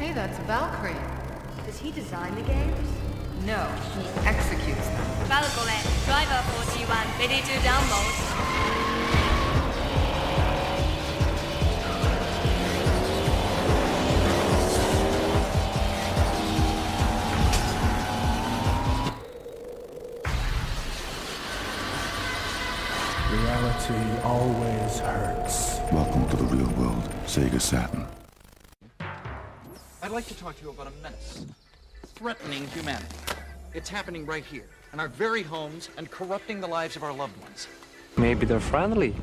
Hey, that's Valkyrie. Does he design the games? No, he executes them. Valgole, driver 41, ready to download. Reality always hurts. Welcome to the real world, SEGA Saturn. I'd like to talk to you about a menace threatening humanity. It's happening right here, in our very homes, and corrupting the lives of our loved ones. Maybe they're friendly.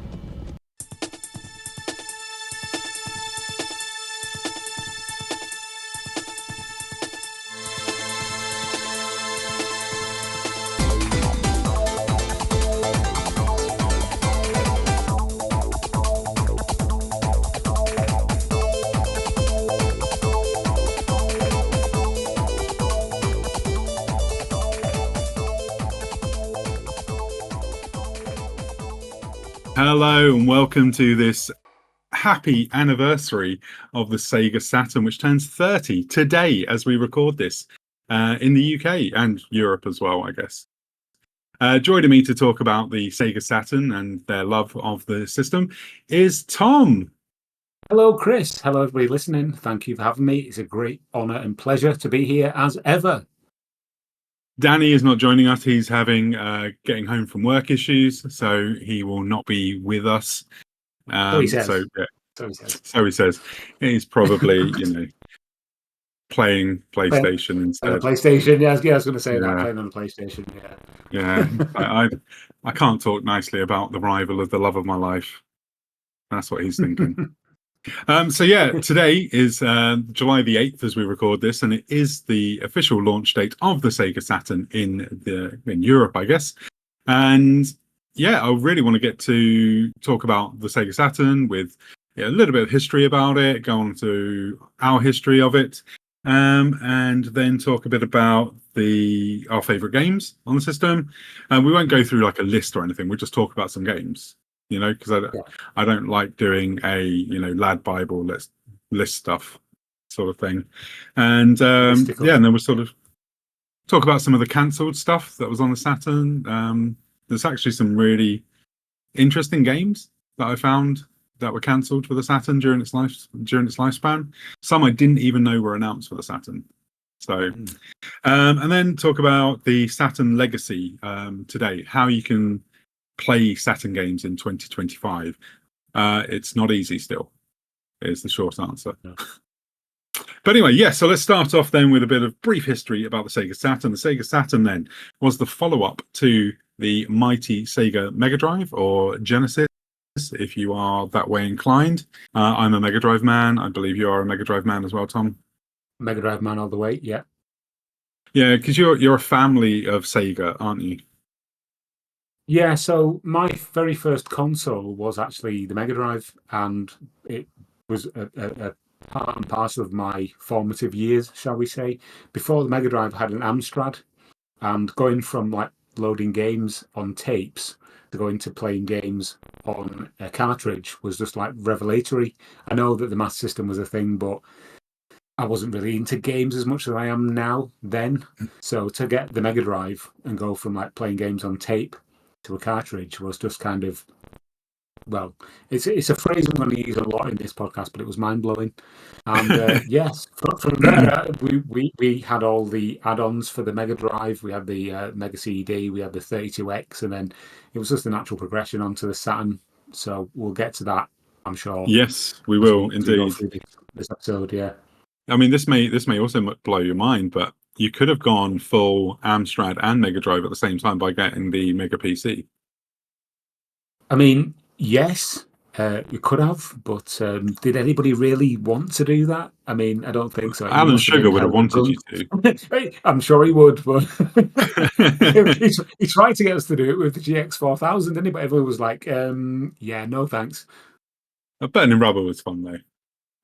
Hello and welcome to this happy anniversary of the SEGA Saturn, which turns 30 today as we record this in the UK and Europe as well, I guess. Joining me to talk about the SEGA Saturn and their love of the system is Tom. Hello, Chris. Hello, everybody listening. Thank you for having me. It's a great honour and pleasure to be here as ever. Danny is not joining us. He's having getting home from work issues, so he will not be with us. So he says. So he says. He's probably, playing PlayStation instead. PlayStation, yeah, I was going to say that, Yeah. playing on a PlayStation, yeah. Yeah, I can't talk nicely about the rival of the love of my life. That's what he's thinking. Today is July the 8th as we record this, and it is the official launch date of the SEGA Saturn in Europe, I guess. And yeah, I really want to get to talk about the SEGA Saturn with a little bit of history about it, go on to our history of it, and then talk a bit about our favourite games on the system. And we won't go through like a list or anything. We'll just talk about some games. Because I don't like doing a lad Bible, let's list stuff sort of thing. And and then we'll sort of talk about some of the cancelled stuff that was on the Saturn. There's actually some really interesting games that I found that were cancelled for the Saturn during its lifespan. Some I didn't even know were announced for the Saturn. So, and then talk about the Saturn legacy today, how you can play Saturn games in 2025. It's not easy still, is the short answer. Yeah. But anyway, so let's start off then with a bit of brief history about the SEGA Saturn. The SEGA Saturn then was the follow-up to the mighty Sega Mega Drive, or Genesis, if you are that way inclined. I'm a Mega Drive man. I believe you are a Mega Drive man as well, Tom. Mega Drive man all the way, yeah. Yeah, because you're a family of Sega, aren't you? Yeah, so my very first console was actually the Mega Drive, and it was a part and parcel of my formative years, shall we say. Before the Mega Drive, I had an Amstrad, and going from like loading games on tapes to going to playing games on a cartridge was just like revelatory. I know that the Master System was a thing, but I wasn't really into games as much as I am now then. So to get the Mega Drive and go from like playing games on tape to a cartridge was just kind of, well, it's a phrase I'm going to use a lot in this podcast, but it was mind-blowing. And yes, from there, we had all the add-ons for the Mega Drive. We had the Mega CD, we had the 32X, and then it was just a natural progression onto the Saturn. So we'll get to that, I'm sure. Yes, we will indeed. This episode, yeah. I mean, this may also blow your mind, but you could have gone full Amstrad and Mega Drive at the same time by getting the Mega PC. I mean, yes, you could have, but did anybody really want to do that? I mean, I don't think so. Alan Sugar would have wanted you to. I'm sure he would, but he tried to get us to do it with the GX4000, didn't he? But everyone was like, yeah, no thanks. Burning Rubber was fun, though.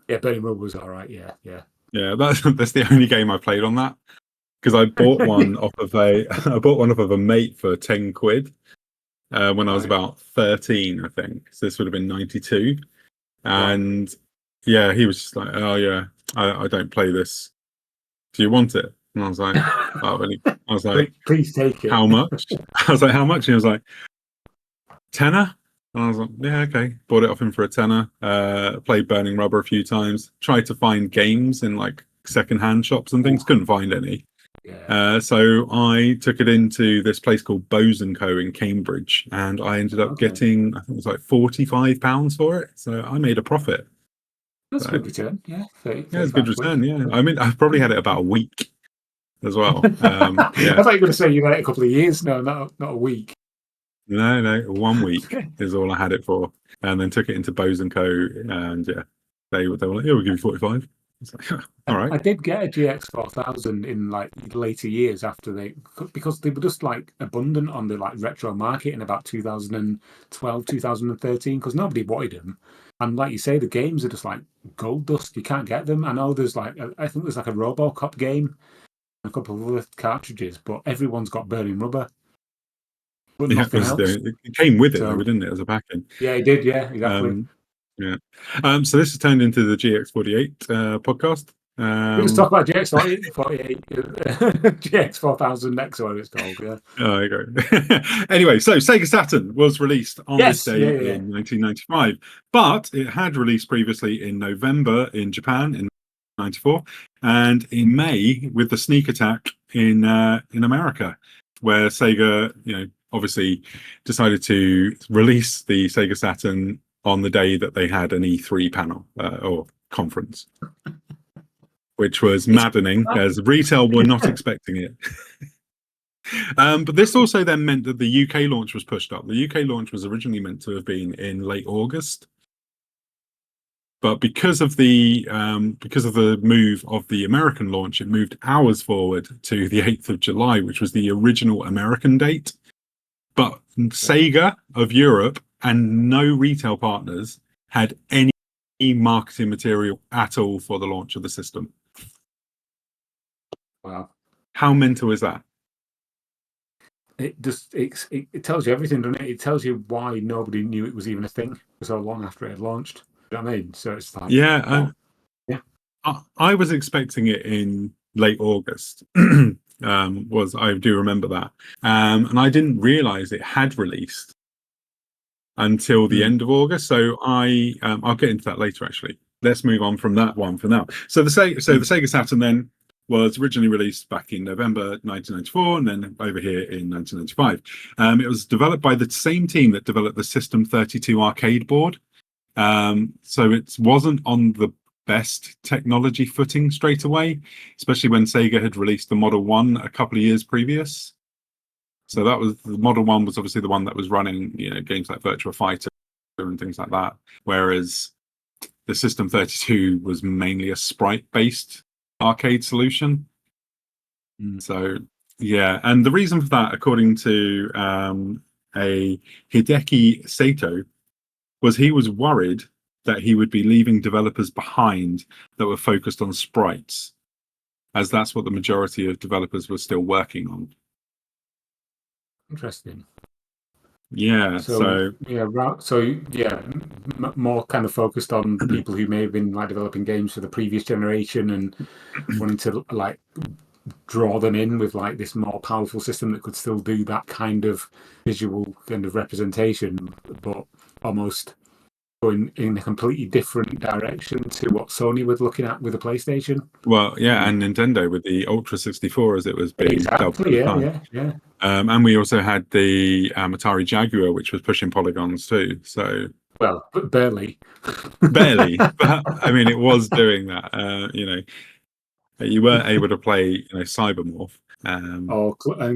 Yeah, Burning Rubber was all right, yeah. Yeah, that's the only game I played on that, because I bought one off of a mate for 10 quid when I was about 13, I think. So this would have been 92, and yeah, he was just like, oh yeah, I don't play this. Do you want it? And I was like, oh, really? I was like, Please take it. how much? I was like, how much? And he was like, tenner. And I was like, yeah, okay. Bought it off him for a tenner. Played Burning Rubber a few times. Tried to find games in like secondhand shops and things. Couldn't find any. Yeah. So I took it into this place called Bose & Co in Cambridge, and I ended up getting, I think it was like £45 for it. So I made a profit. That's a good return. Yeah. 30, Yeah, it's a good 35 quid. return. Yeah, I mean, I've probably had it about a week as well. I Yeah, thought you were going to say you had it a couple of years. No, not a week. no, 1 week is all I had it for, and then took it into Bose & Co. And yeah, they were like, yeah, we'll give you 45. It's like, all right. I did get a GX4000 in like later years because they were just like abundant on the like retro market in about 2012, 2013 because nobody wanted them. And like you say, the games are just like gold dust. You can't get them. I know there's like, I think there's like a RoboCop game, and a couple of other cartridges, but everyone's got Burning Rubber. But Yeah, nothing else. it came with it, So, though, didn't it, as a packing? yeah, it did. Yeah, exactly. Yeah. So this has turned into the GX48 podcast. We just talk about GX48, GX4000 next, whatever it's called. Yeah. Oh, there you go. Anyway, so Sega Saturn was released on this day yeah. in 1995, but it had released previously in November in Japan in 94 and in May with the sneak attack in America, where Sega, obviously decided to release the Sega Saturn on the day that they had an E3 panel or conference, which was maddening as retail were not expecting it. But this also then meant that the UK launch was pushed up. The UK launch was originally meant to have been in late August, but because of the move of the American launch, it moved hours forward to the 8th of July, which was the original American date. But Sega of Europe and no retail partners had any marketing material at all for the launch of the system. Wow. How mental is that? It tells you everything, doesn't it? It tells you why nobody knew it was even a thing for so long after it had launched. You know what I mean? So it's like, yeah, I was expecting it in late August. I do remember that, and I didn't realize it had released until the end of August. So I'll get into that later. Actually, let's move on from that one for now. So the Sega Saturn then was originally released back in November 1994, and then over here in 1995. It was developed by the same team that developed the System 32 arcade board. So it wasn't on the best technology footing straight away, especially when Sega had released the Model 1 a couple of years previous. So that was the Model 1 was obviously the one that was running, games like Virtua Fighter and things like that. Whereas the System 32 was mainly a sprite-based arcade solution. So yeah, and the reason for that, according to a Hideki Sato, was he was worried that he would be leaving developers behind that were focused on sprites, as that's what the majority of developers were still working on. Interesting. Yeah. More kind of focused on people who may have been like developing games for the previous generation and wanting to like draw them in with like this more powerful system that could still do that kind of visual kind of representation, but almost going in a completely different direction to what Sony was looking at with the PlayStation. Well, yeah, and Nintendo with the Ultra 64 as it was being dubbed at the time. Yeah. And we also had the Atari Jaguar, which was pushing polygons too. So well, but barely. Barely, but I mean, it was doing that. You weren't able to play, Cybermorph. And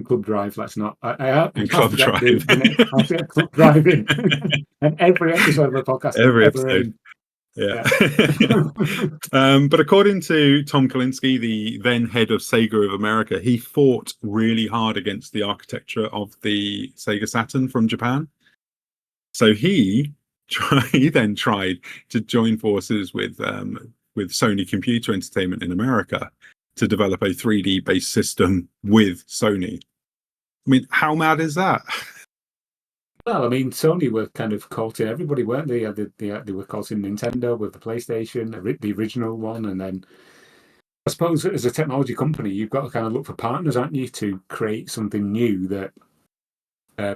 Club Drive. Let's not. I Club Drive. Club Drive in and every episode of the podcast. Every episode. Yeah. But according to Tom Kalinske, the then head of Sega of America, he fought really hard against the architecture of the Sega Saturn from Japan. So he then tried to join forces with Sony Computer Entertainment in America to develop a 3D based system with Sony. I mean, how mad is that? Well, I mean, Sony were kind of courting everybody, weren't they? They were courting Nintendo with the PlayStation, the original one, and then I suppose as a technology company, you've got to kind of look for partners, aren't you, to create something new that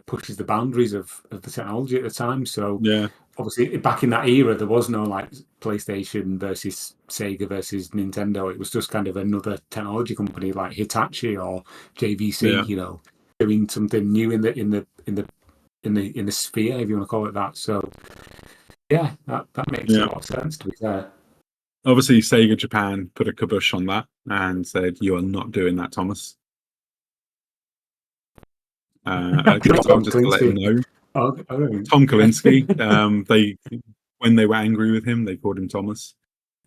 pushes the boundaries of the technology at the time. So Yeah, obviously, back in that era, there was no like PlayStation versus Sega versus Nintendo. It was just kind of another technology company like Hitachi or JVC, yeah, you know, doing something new in the sphere, if you want to call it that. So yeah, that makes a yeah. lot of sense, to be fair. Obviously, Sega Japan put a kibosh on that and said, "You are not doing that, Thomas." Tom Just to let him Clancy. know, Oh, Tom yeah. Kalinske. They when they were angry with him, they called him Thomas,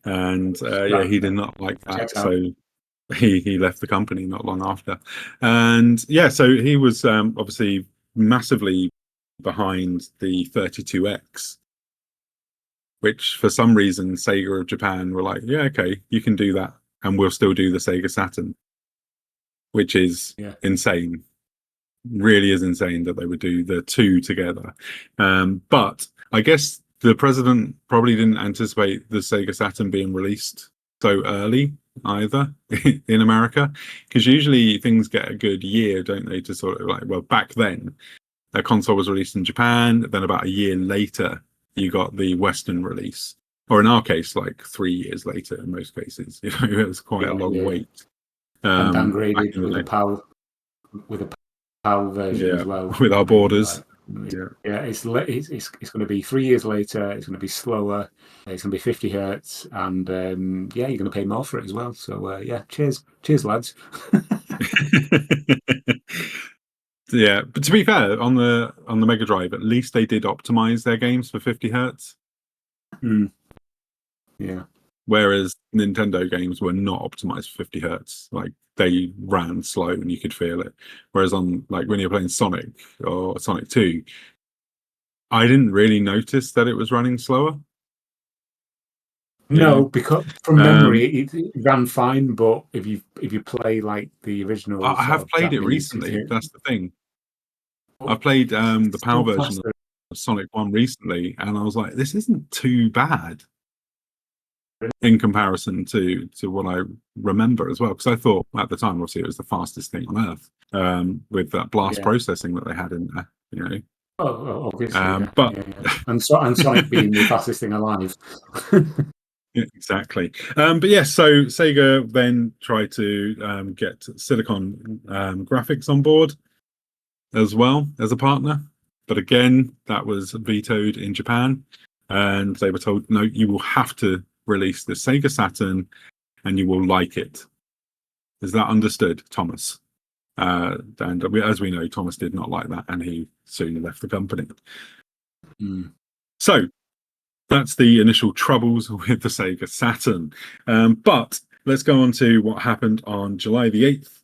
and yeah, Right, he did not like that. checks out. So he left the company not long after, and yeah, so he was obviously massively behind the 32X, which for some reason Sega of Japan were like, yeah, okay, you can do that, and we'll still do the Sega Saturn, which is Yeah. insane. Really is insane that they would do the two together. But I guess the president probably didn't anticipate the Sega Saturn being released so early either in America, because usually things get a good year, don't they? To sort of like, well, back then, a console was released in Japan, then about a year later, you got the Western release, or in our case, like 3 years later in most cases. You know, it was quite a Yeah, long yeah. wait. And Back downgraded in the with day. a PAL version Yeah, as well. with our borders. Like, Yeah. yeah, it's going to be 3 years later. It's going to be slower. It's going to be 50 hertz, and yeah, you're going to pay more for it as well. So yeah, cheers, lads. Yeah, but to be fair, on the Mega Drive, at least they did optimize their games for 50 hertz, Mm, yeah, whereas Nintendo games were not optimized for 50 hertz. Like they ran slow and you could feel it. Whereas on like when you're playing Sonic or Sonic 2, I didn't really notice that it was running slower, you know. no, because from Um, memory it ran fine. But if you play like the original I sort have of played it Japanese, recently. That's the thing. oh, I played the it's PAL still version of faster. Sonic 1 recently, and I was like, this isn't too bad in comparison to what I remember as well. Because I thought at the time, obviously, it was the fastest thing on earth with that blast Yeah. processing that they had in there, you know. Obviously, yeah, But yeah, yeah. And Sonic being the fastest thing alive. yeah, exactly. But yes, so Sega then tried to get Silicon Graphics on board as well as a partner. But again, that was vetoed in Japan. And they were told, no, you will have to release the Sega Saturn and you will like it. Is that understood, Thomas? And as we know, Thomas did not like that and he soon left the company. Mm. So that's the initial troubles with the Sega Saturn. But let's go on to what happened on July the 8th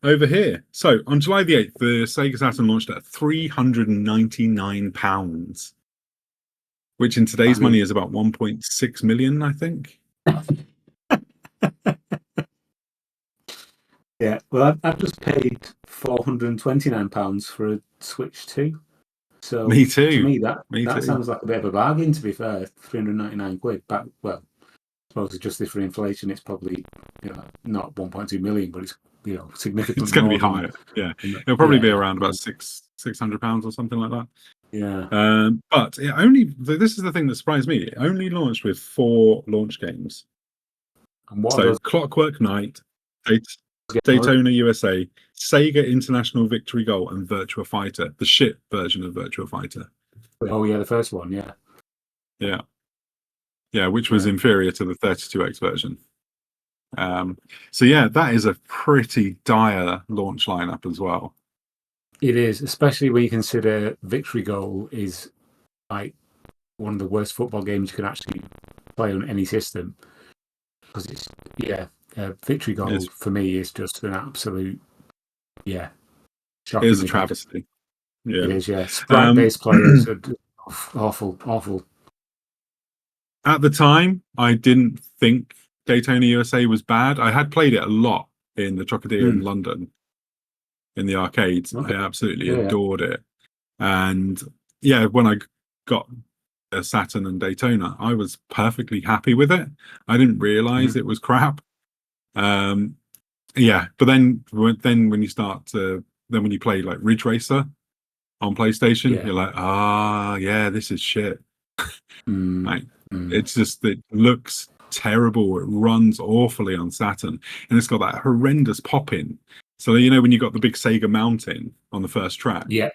over here. So on July the 8th, the Sega Saturn launched at £399, which in I today's money mean, is about 1.6 million, I think. yeah. Well, I've just paid £429 for a Switch 2. So Me to too. me, that Me that too. sounds like a bit of a bargain. To be fair, £399. Back, well, I suppose adjusted for inflation, it's probably not 1.2 million, but it's It's significantly going to be more than. higher. Yeah, than it'll probably yeah, be yeah, around about £600 or something like that. yeah. But it only this is the thing that surprised me. It only launched with 4 launch games. And what are So those Clockwork Knight, games? Daytona USA, Sega International Victory Goal, and Virtua Fighter, the ship version of Virtua Fighter. Oh yeah, the first one. Yeah, Yeah, yeah, which was yeah. inferior to the 32X version. So yeah, that is a pretty dire launch lineup as well. It is, especially when you consider Victory Goal is like one of the worst football games you can actually play on any system because it's Victory Goal It's, for me is just an absolute it is a shockingly bad. travesty. Yeah. It is, yeah. Sprite Um, based players are awful, awful. at the time, I didn't think Daytona USA was bad. I had played it a lot in the Trocadero in Mm, London in the arcades. I okay, absolutely yeah, adored it. And yeah, when I got a Saturn and Daytona, I was perfectly happy with it. I didn't realize it was crap. Yeah, but then when you start to when you play like Ridge Racer on PlayStation, you're like, yeah, this is shit. Like, it's just, it looks terrible. It runs awfully on Saturn, and it's got that horrendous pop in. So when you got the big Sega mountain on the first track, Yeah.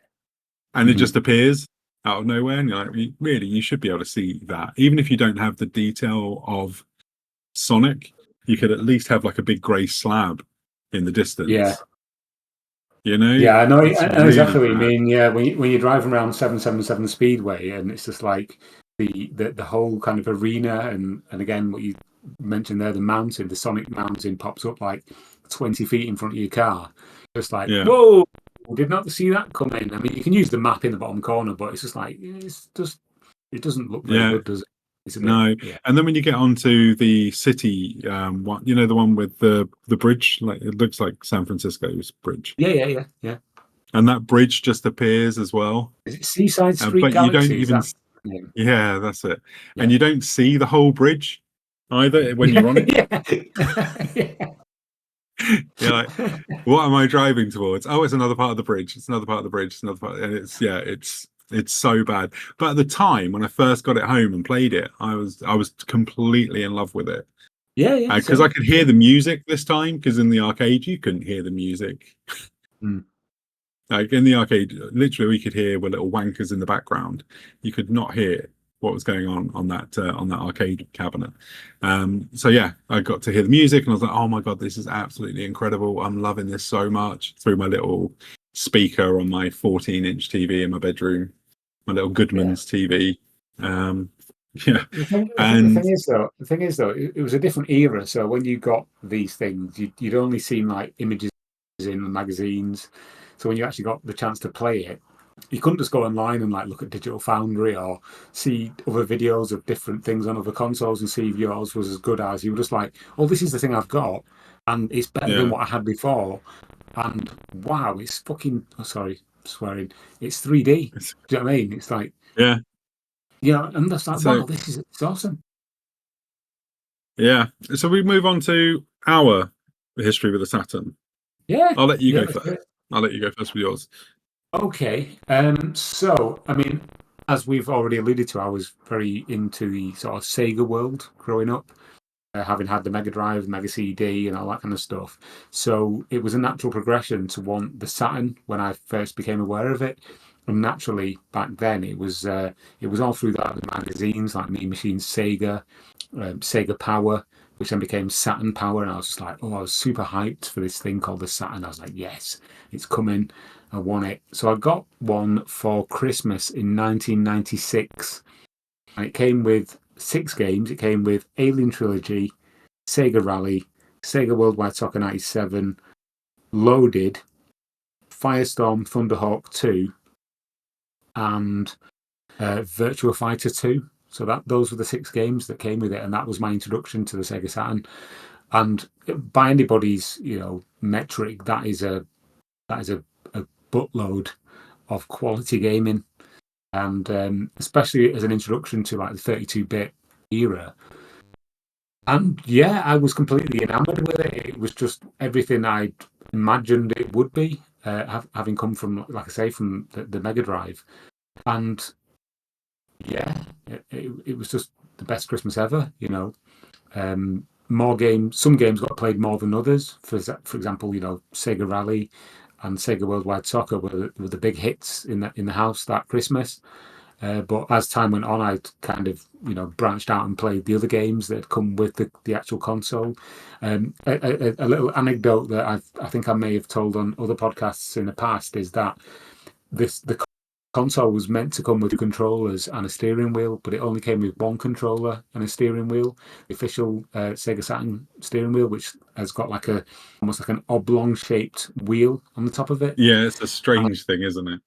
and it just appears out of nowhere, and you're like, really, you should be able to see that, even if you don't have the detail of Sonic. You could at least have like a big grey slab in the distance. Yeah. Yeah, I know really exactly what you bad. mean. Yeah, when you're driving around 777 Speedway, and it's just like the whole kind of arena, and again what you mentioned there, the mountain, the Sonic mountain pops up like 20 feet in front of your car. Just like, whoa, did not see that coming. I mean, you can use the map in the bottom corner, but it's just like it doesn't look very good, does it? No. And then when you get onto the city one, the one with the bridge, like it looks like San Francisco's bridge. Yeah. And that bridge just appears as well. Is it Seaside Street but Galaxy? you don't even yeah, that's it. And you don't see the whole bridge either when you're on it. You're like, what am I driving towards? Oh, it's another part of the bridge. It's another part of the bridge. It's another part. And it's so bad. But at the time when I first got it home and played it, I was completely in love with it. Yeah. Because I could hear the music this time. Because in the arcade you couldn't hear the music. Like in the arcade, literally we could hear were little wankers in the background. You could not hear what was going on that arcade cabinet. So yeah, I got to hear the music and I was like, oh my god, this is absolutely incredible. I'm loving this so much, through my little speaker on my 14-inch TV in my bedroom, my little Goodman's TV. The thing is though, it was a different era. So when you got these things, you'd only seen like images in the magazines. So when you actually got the chance to play it, you couldn't just go online and like look at Digital Foundry or see other videos of different things on other consoles and see if yours was as good as. You were just like, oh, this is the thing I've got, and it's better than what I had before. And wow, it's fucking, sorry, swearing, it's 3D. Do you know what I mean? It's like, and that's like, wow, it's awesome. Yeah. So we move on to our history with the Saturn. Yeah. I'll let you go first. I'll let you go first with yours. Okay. So, I mean, as we've already alluded to, I was very into the sort of Sega world growing up, having had the Mega Drive, Mega CD, and all that kind of stuff. So it was a natural progression to want the Saturn when I first became aware of it. And naturally, back then, it was all through the magazines like Mean Machines Sega, Sega Power, which then became Saturn Power. And I was just like, oh, I was super hyped for this thing called the Saturn. I was like, yes, it's coming. I want it. So I got one for Christmas in 1996. And it came with 6 games. It came with Alien Trilogy, Sega Rally, Sega Worldwide Soccer 97, Loaded, Firestorm Thunderhawk 2, and Virtua Fighter 2. So those were the 6 games that came with it, and that was my introduction to the Sega Saturn. And by anybody's metric, that is a buttload of quality gaming, and especially as an introduction to like the 32-bit era. And yeah, I was completely enamored with it. It was just everything I imagined it would be, having come from, like I say, from the Mega Drive. And yeah, it was just the best Christmas ever. More games. Some games got played more than others. For example, Sega Rally and Sega Worldwide Soccer were the big hits in the house that Christmas. But as time went on, I kind of branched out and played the other games that had come with the actual console. A little anecdote that I think I may have told on other podcasts in the past is that the console was meant to come with 2 controllers and a steering wheel, but it only came with 1 controller and a steering wheel. The official Sega Saturn steering wheel, which has got almost like an oblong-shaped wheel on the top of it. Yeah, it's a strange thing, isn't it?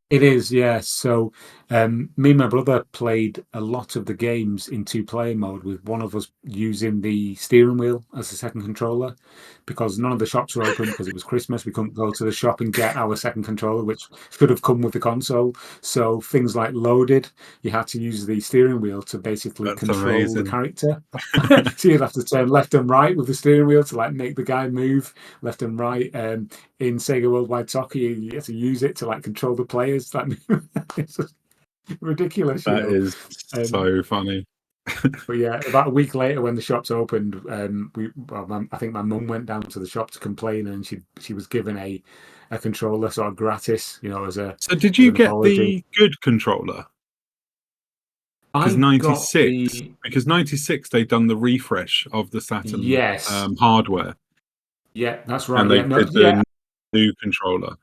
It is, yeah. So Me and my brother played a lot of the games in two-player mode, with one of us using the steering wheel as the second controller, because none of the shops were open because it was Christmas. We couldn't go to the shop and get our second controller, which should have come with the console. So things like loaded, you had to use the steering wheel to basically That's control the amazing. character. So you'd have to turn left and right with the steering wheel to like make the guy move left and right. In Sega Worldwide Soccer, you had to use it to like control the players. That it's just ridiculous, you That know. is Um, so funny. but yeah, about a week later, when the shops opened, I think my mum went down to the shop to complain, and she was given a controller sort of gratis, you know, So did as you an get apology. the good controller? Because I got 96, the because 96 they'd done the refresh of the Saturn yes, hardware, yeah, that's right. and Yeah, they no, did yeah, the new controller.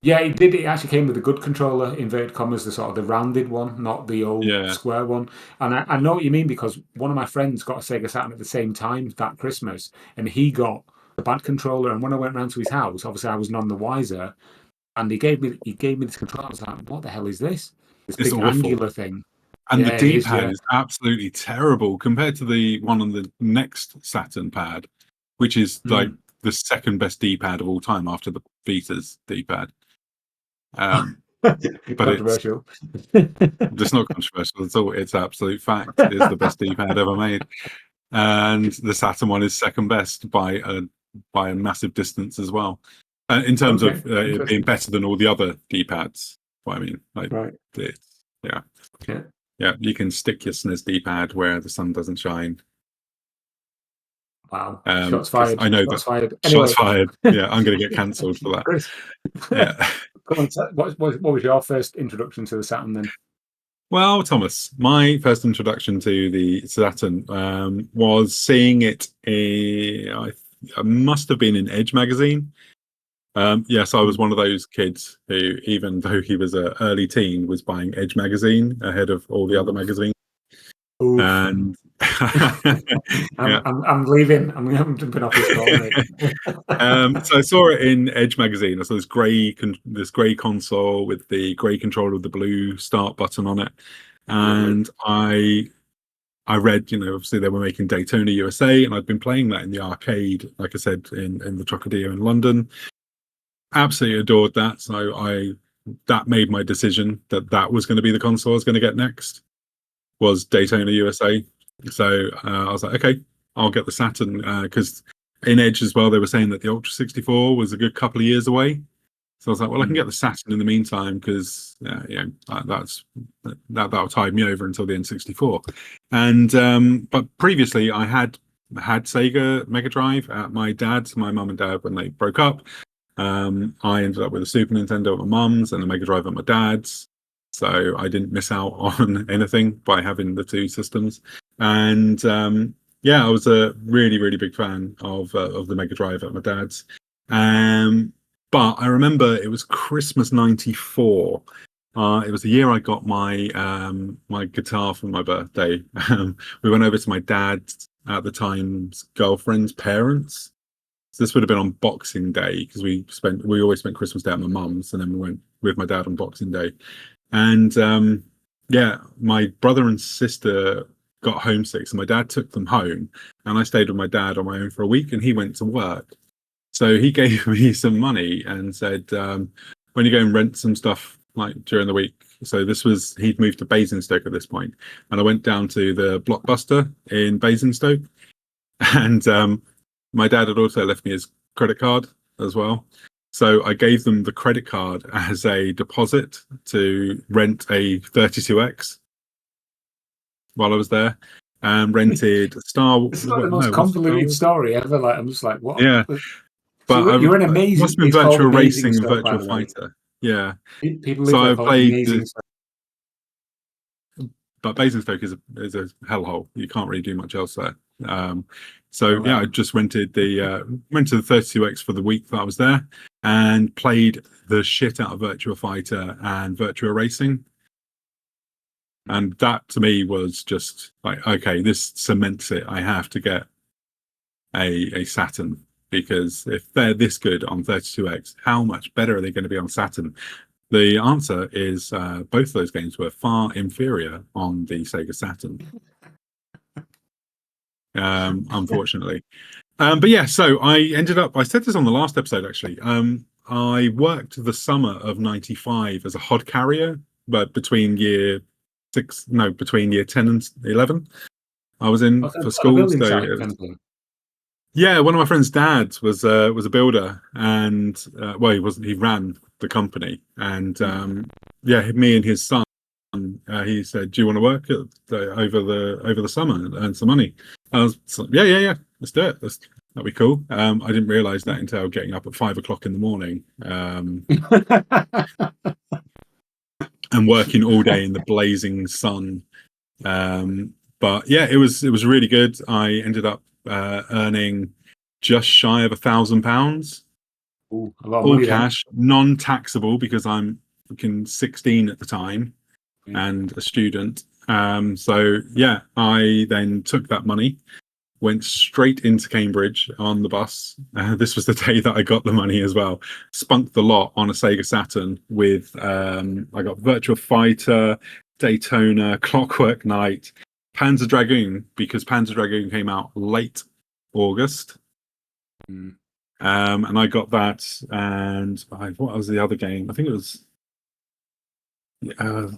yeah, it did. It actually came with a good controller, inverted commas, the sort of the rounded one, not the old Yeah. square one. And I know what you mean, because one of my friends got a Sega Saturn at the same time that Christmas, and he got the bad controller. And when I went round to his house, obviously I was none the wiser, and he gave me this controller. I was like, "What the hell is this? This It's big awful. angular thing?" And the Yeah, it is. D-pad Yeah. is absolutely terrible compared to the one on the next Saturn pad, which is like Mm. the second best D-pad of all time after the Vita's D-pad. Um, but it's Controversial. just not controversial at all. It's absolute fact. It's the best D-pad ever made, and the Saturn one is second best by a massive distance as well, in terms Okay, of it being interesting. better than all the other D-pads. What I mean, like, Right. it's, yeah, Yeah. yeah, you can stick your SNES D-pad where the sun doesn't shine. Wow. Shots Because fired. I know that Shots fired. shots Anyway, fired. Yeah, I'm going to get cancelled for that. Chris, Yeah. come on. What was your first introduction to the Saturn then? Well, Thomas, my first introduction to the Saturn was seeing it. I must have been in Edge magazine. Yes, I was one of those kids who, even though he was an early teen, was buying Edge magazine ahead of all the other magazines. Oof. And yeah, I'm leaving. I'm jumping off this call, mate. so I saw it in Edge magazine. I saw this grey console with the grey controller with the blue start button on it, Lovely. and I read, obviously they were making Daytona USA, and I'd been playing that in the arcade, like I said, in the Trocadero in London. Absolutely adored that. So that made my decision that was going to be the console I was going to get next, was Daytona USA. So I was like, okay, I'll get the Saturn, because in Edge as well, they were saying that the Ultra 64 was a good couple of years away. So I was like, well, I can get the Saturn in the meantime, because that'll tide me over until the N64. And but previously, I had Sega Mega Drive at my mum and dad, when they broke up. I ended up with a Super Nintendo at my mum's and a Mega Drive at my dad's. So I didn't miss out on anything by having the two systems. And yeah, I was a really, really big fan of the Mega Drive at my dad's. But I remember it was Christmas '94. It was the year I got my my guitar for my birthday. We went over to my dad's at the time's girlfriend's parents. So this would have been on Boxing Day, because we always spent Christmas Day at my mum's, and then we went with my dad on Boxing Day. And yeah, my brother and sister got homesick, so my dad took them home, and I stayed with my dad on my own for a week, and he went to work. So he gave me some money and said, when you go and rent some stuff like during the week. So he'd moved to Basingstoke at this point, and I went down to the Blockbuster in Basingstoke, and my dad had also left me his credit card as well. So I gave them the credit card as a deposit to rent a 32X while I was there, and rented Star This is like the Wars. most No, was it Star convoluted Wars? story ever. Like, I'm just like, what? Yeah, So but you're in it amazing. must have been It's called Virtual Amazing Racing and Stuff, by Virtual the way. Fighter. Yeah. People So live there I call it played Amazing Stuff. but Basingstoke is a hellhole. You can't really do much else there. So Right. yeah, I just rented the 32X for the week that I was there, and played the shit out of Virtua Fighter and Virtua Racing. And that to me was just like, okay, this cements it. I have to get a Saturn, because if they're this good on 32X, how much better are they going to be on Saturn? The answer is both of those games were far inferior on the Sega Saturn, unfortunately. But yeah, so I said this on the last episode actually. I worked the summer of '95 as a hod carrier, but between year 10 and 11, I was in for On a school. building So site, it kind was, of thing. yeah, one of my friend's dads was a builder, and well, he ran the company, and yeah, me and his son. He said, "Do you want to work over the summer and earn some money?" I was like, yeah. Let's do it. That'd be cool. I didn't realize that until getting up at 5 o'clock in the morning and working all day in the blazing sun. But yeah, it was really good. I ended up earning just shy of £1,000, Ooh, a lot of all money then. cash, non-taxable because I'm fucking 16 at the time Yeah. and a student. So yeah, I then took that money, went straight into Cambridge on the bus. This was the day that I got the money as well. Spunked the lot on a Sega Saturn with I got Virtua Fighter, Daytona, Clockwork Knight, Panzer Dragoon, because Panzer Dragoon came out late August. And I got that, and what was the other game? I think it was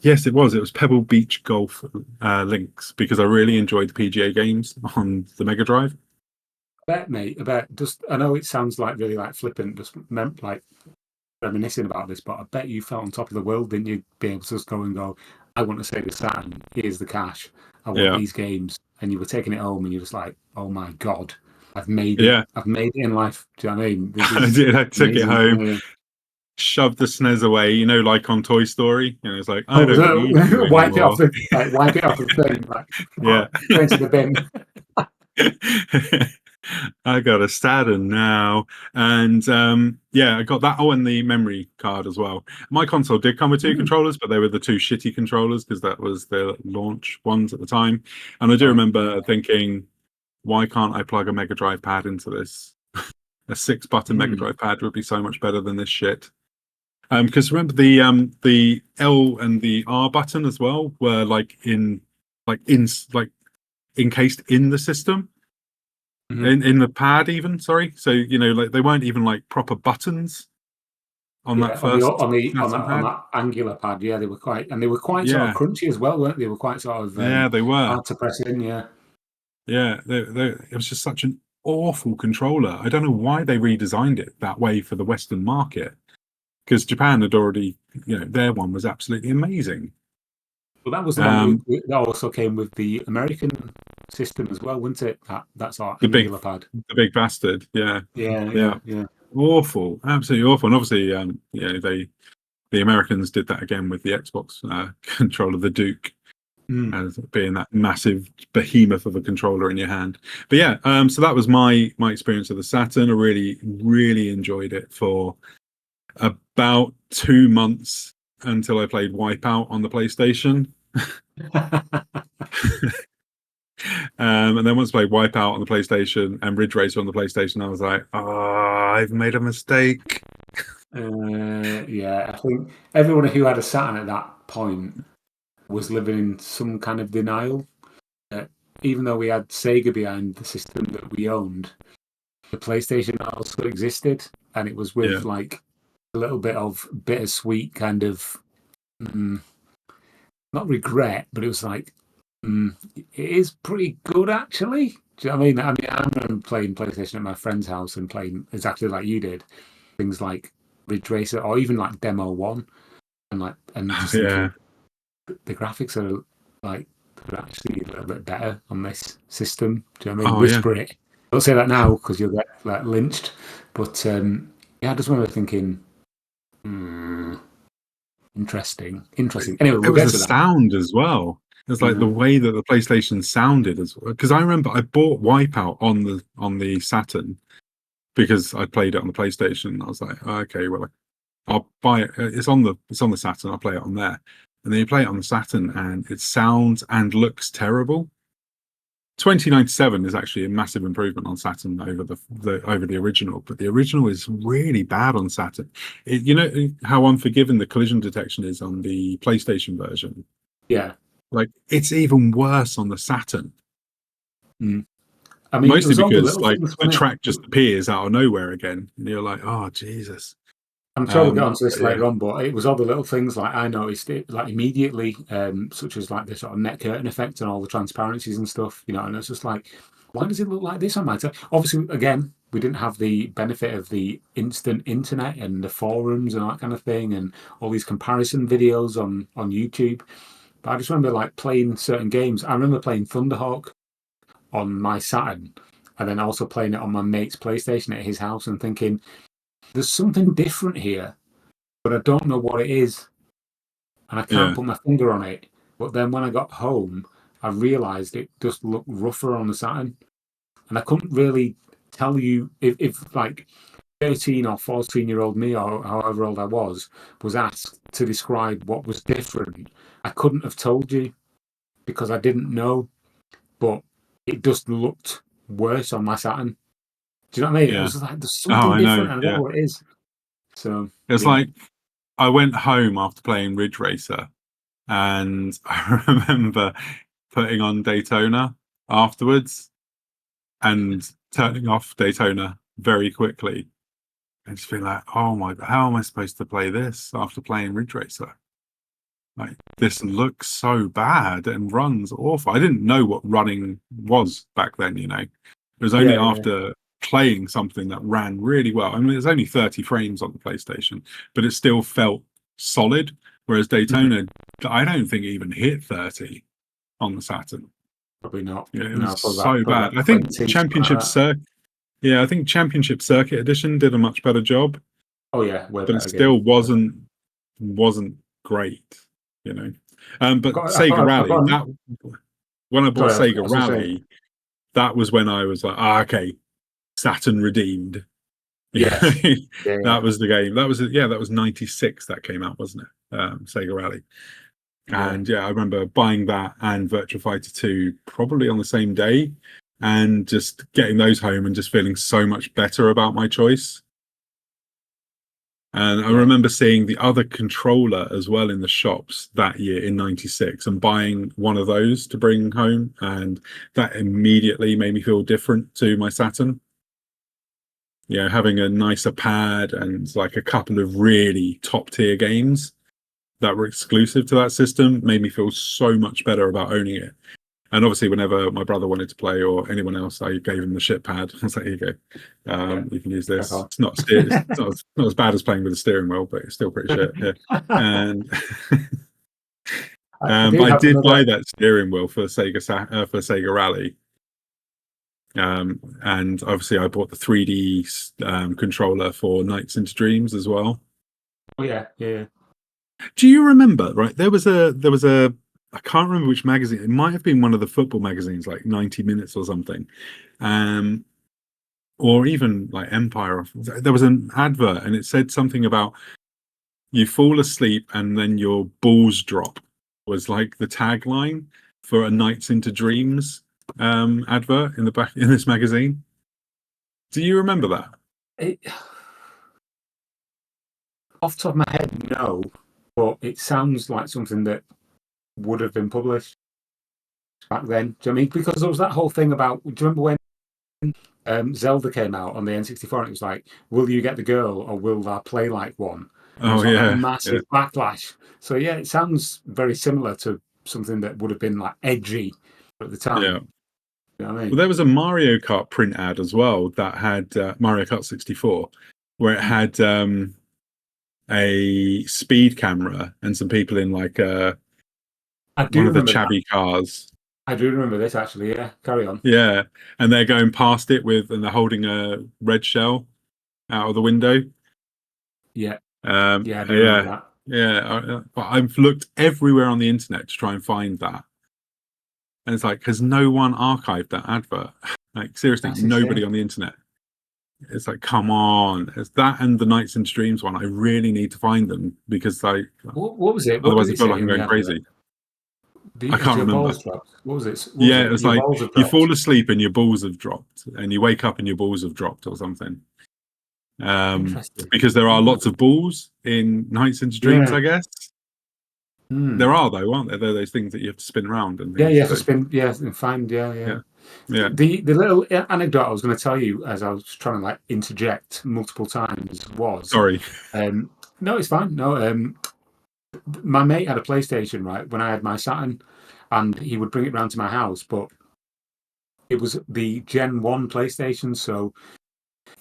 yes, it was Pebble Beach Golf Links, because I really enjoyed the PGA games on the Mega Drive. I bet, mate. I bet. Just, I know it sounds like really like flippant, just meant like reminiscing about this, but I bet you felt on top of the world, didn't you? Be able to just go and go, I want to say the Saturn. Here's the cash. I want these games, and you were taking it home, and you're just like, oh my god, I've made it. Yeah, I've made it in life. Do you know what I mean? I did. I took it home. Yeah. Shoved the SNES away, like on Toy Story. It's like, I don't need you wipe it off anymore. wipe it off the thing, like Yeah. go into the bin. I got a Saturn now, and yeah, I got that. Oh, and the memory card as well. My console did come with two controllers, but they were the two shitty controllers because that was the launch ones at the time. And I do remember thinking, why can't I plug a Mega Drive pad into this? A 6-button Mega Drive pad would be so much better than this shit. Because remember the L and the R button as well were encased in the system, in the pad even. Sorry, so like they weren't even like proper buttons on that first on pad. that angular pad. Yeah, they were quite sort of crunchy as well, weren't they? They were quite sort of they were hard to press in. Yeah, it was just such an awful controller. I don't know why they redesigned it that way for the Western market. Because Japan had already, their one was absolutely amazing. Well, that was the one that also came with the American system as well, wasn't it? That's our angular pad. The big bastard, yeah. Awful, absolutely awful. And obviously, the Americans did that again with the Xbox controller, the Duke, as being that massive behemoth of a controller in your hand. But yeah, so that was my experience of the Saturn. I really, really enjoyed it for about 2 months until I played Wipeout on the PlayStation. And then once I played Wipeout on the PlayStation and Ridge Racer on the PlayStation, I was like, I've made a mistake. Yeah, I think everyone who had a Saturn at that point was living in some kind of denial. Even though we had Sega behind the system that we owned, the PlayStation also existed, and it was with like a little bit of bittersweet kind of not regret, but it was like it is pretty good actually. Do you know what I mean? I remember playing PlayStation at my friend's house and playing exactly like you did, things like Ridge Racer or even like Demo 1, and just thinking, the graphics are like they're actually a little bit better on this system. Do you know what I mean? Whisper it. Don't say that now because you'll get like lynched. But I just remember thinking, interesting. Anyway, It was the sound as well. It's like the way that the PlayStation sounded as well. Because I remember I bought Wipeout on the Saturn because I played it on the PlayStation. I was like, okay, well, I'll buy it. It's on the Saturn. I'll play it on there. And then you play it on the Saturn, and it sounds and looks terrible. 2097 is actually a massive improvement on Saturn over the original, but the original is really bad on Saturn. You know how unforgiving the collision detection is on the PlayStation version? Yeah. Like, it's even worse on the Saturn. Mm. I mean, it Mostly was all the because little like things, the wasn't it? track just appears out of nowhere again, and you're like, oh Jesus. I'm sure we'll get onto this But yeah. later on, but it was all the little things like I noticed it like immediately, such as like the sort of net curtain effect and all the transparencies and stuff, you know, and it's just like, why does it look like this on my TV? Obviously, again, we didn't have the benefit of the instant internet and the forums and that kind of thing, and all these comparison videos on YouTube. But I just remember like playing certain games. I remember playing Thunderhawk on my Saturn, and then also playing it on my mate's PlayStation at his house, and thinking, there's something different here, but I don't know what it is, and I can't Yeah. put my finger on it. But then when I got home, I realised it just looked rougher on the Saturn, and I couldn't really tell you if like 13 or 14-year-old me, or however old I was asked to describe what was different. I couldn't have told you because I didn't know, but it just looked worse on my Saturn. Do you know what I mean? It Yeah. was like there's Oh, something I know. different, and I don't Yeah. know what it is. So It's yeah. like I went home after playing Ridge Racer, and I remember putting on Daytona afterwards and turning off Daytona very quickly, and just being like, "Oh my! How am I supposed to play this after playing Ridge Racer? Like, this looks so bad and runs awful." I didn't know what running was back then. You know, it was only Yeah, yeah. after playing something that ran really well. I mean, there's only 30 frames on the PlayStation, but it still felt solid. Whereas Daytona, I don't think it even hit 30 on the Saturn. Probably not. Yeah, it No, was probably so probably bad. about I think 20, something like Championship that. Circuit. Yeah, I think Championship Circuit Edition did a much better job, Oh yeah, way but it better game. still wasn't great. You know, but I've Sega got, I've Rally. got, That when I bought sorry, I Sega was gonna say, Rally, that was when I was like, okay, Saturn redeemed. yes, yeah, That was the game. That was 96 that came out, wasn't it? Sega Rally. yeah. And yeah, I remember buying that and Virtua Fighter 2 probably on the same day, and just getting those home and just feeling so much better about my choice. And I Yeah. remember seeing the other controller as well in the shops that year in 96 and buying one of those to bring home. And that immediately made me feel different to my Saturn. Yeah, having a nicer pad and like a couple of really top tier games that were exclusive to that system made me feel so much better about owning it. And obviously, whenever my brother wanted to play or anyone else, I gave him the shit pad. I was like, "Here you go. You can use this." on. It's not as bad as playing with a steering wheel, but it's still pretty shit. Yeah. And I but did I have did buy another. that steering wheel for for Sega Rally. And obviously, I bought the 3D controller for Nights into Dreams as well. Oh yeah, yeah. Do you remember? Right, there was a I can't remember which magazine. It might have been one of the football magazines, like 90 Minutes or something, or even like Empire. There was an advert, and it said something about you fall asleep and then your balls drop. Was like the tagline for a Nights into Dreams advert in the back in this magazine. Do you remember that? It, off the top of my head, no, but it sounds like something that would have been published back then. Do you know what I mean? Because there was that whole thing about. Do you remember when Zelda came out on the N64? And it was like, will you get the girl or will that play like one? And there Oh was like a yeah, yeah, massive backlash. So yeah, it sounds very similar to something that would have been like edgy at the yeah. time. You know what I Well, mean? there was a Mario Kart print ad as well that had Mario Kart 64, where it had a speed camera and some people in like I do one of the remember that. chabby cars. I do remember this actually. Yeah, carry on. Yeah, and they're going past it and they're holding a red shell out of the window. Yeah, yeah, I do remember Yeah, that. yeah. But I've looked everywhere on the internet to try and find that, and it's like, has no one archived that advert? Like seriously, That's nobody insane. on the internet. It's like, come on, it's that and the Nights and Streams one. I really need to find them because What was it? What otherwise did I it feel like say I'm in the going advert? crazy. The, I had can't your remember. balls dropped? What was it? What was Yeah, it? it was Your like balls have you dropped. fall asleep and your balls have dropped, and you wake up and your balls have dropped or something. Interesting. Because there are lots of balls in Nights into Dreams, Yeah. I guess. Hmm. There are though, aren't there? There are those things that you have to spin around and Yeah, things. you have to So, spin. Yeah, and find. Yeah, yeah. yeah, yeah. The little anecdote I was going to tell you as I was trying to like interject multiple times was, Sorry. um, no, it's fine. No, my mate had a PlayStation, right, when I had my Saturn, and he would bring it round to my house, but it was the Gen 1 PlayStation. So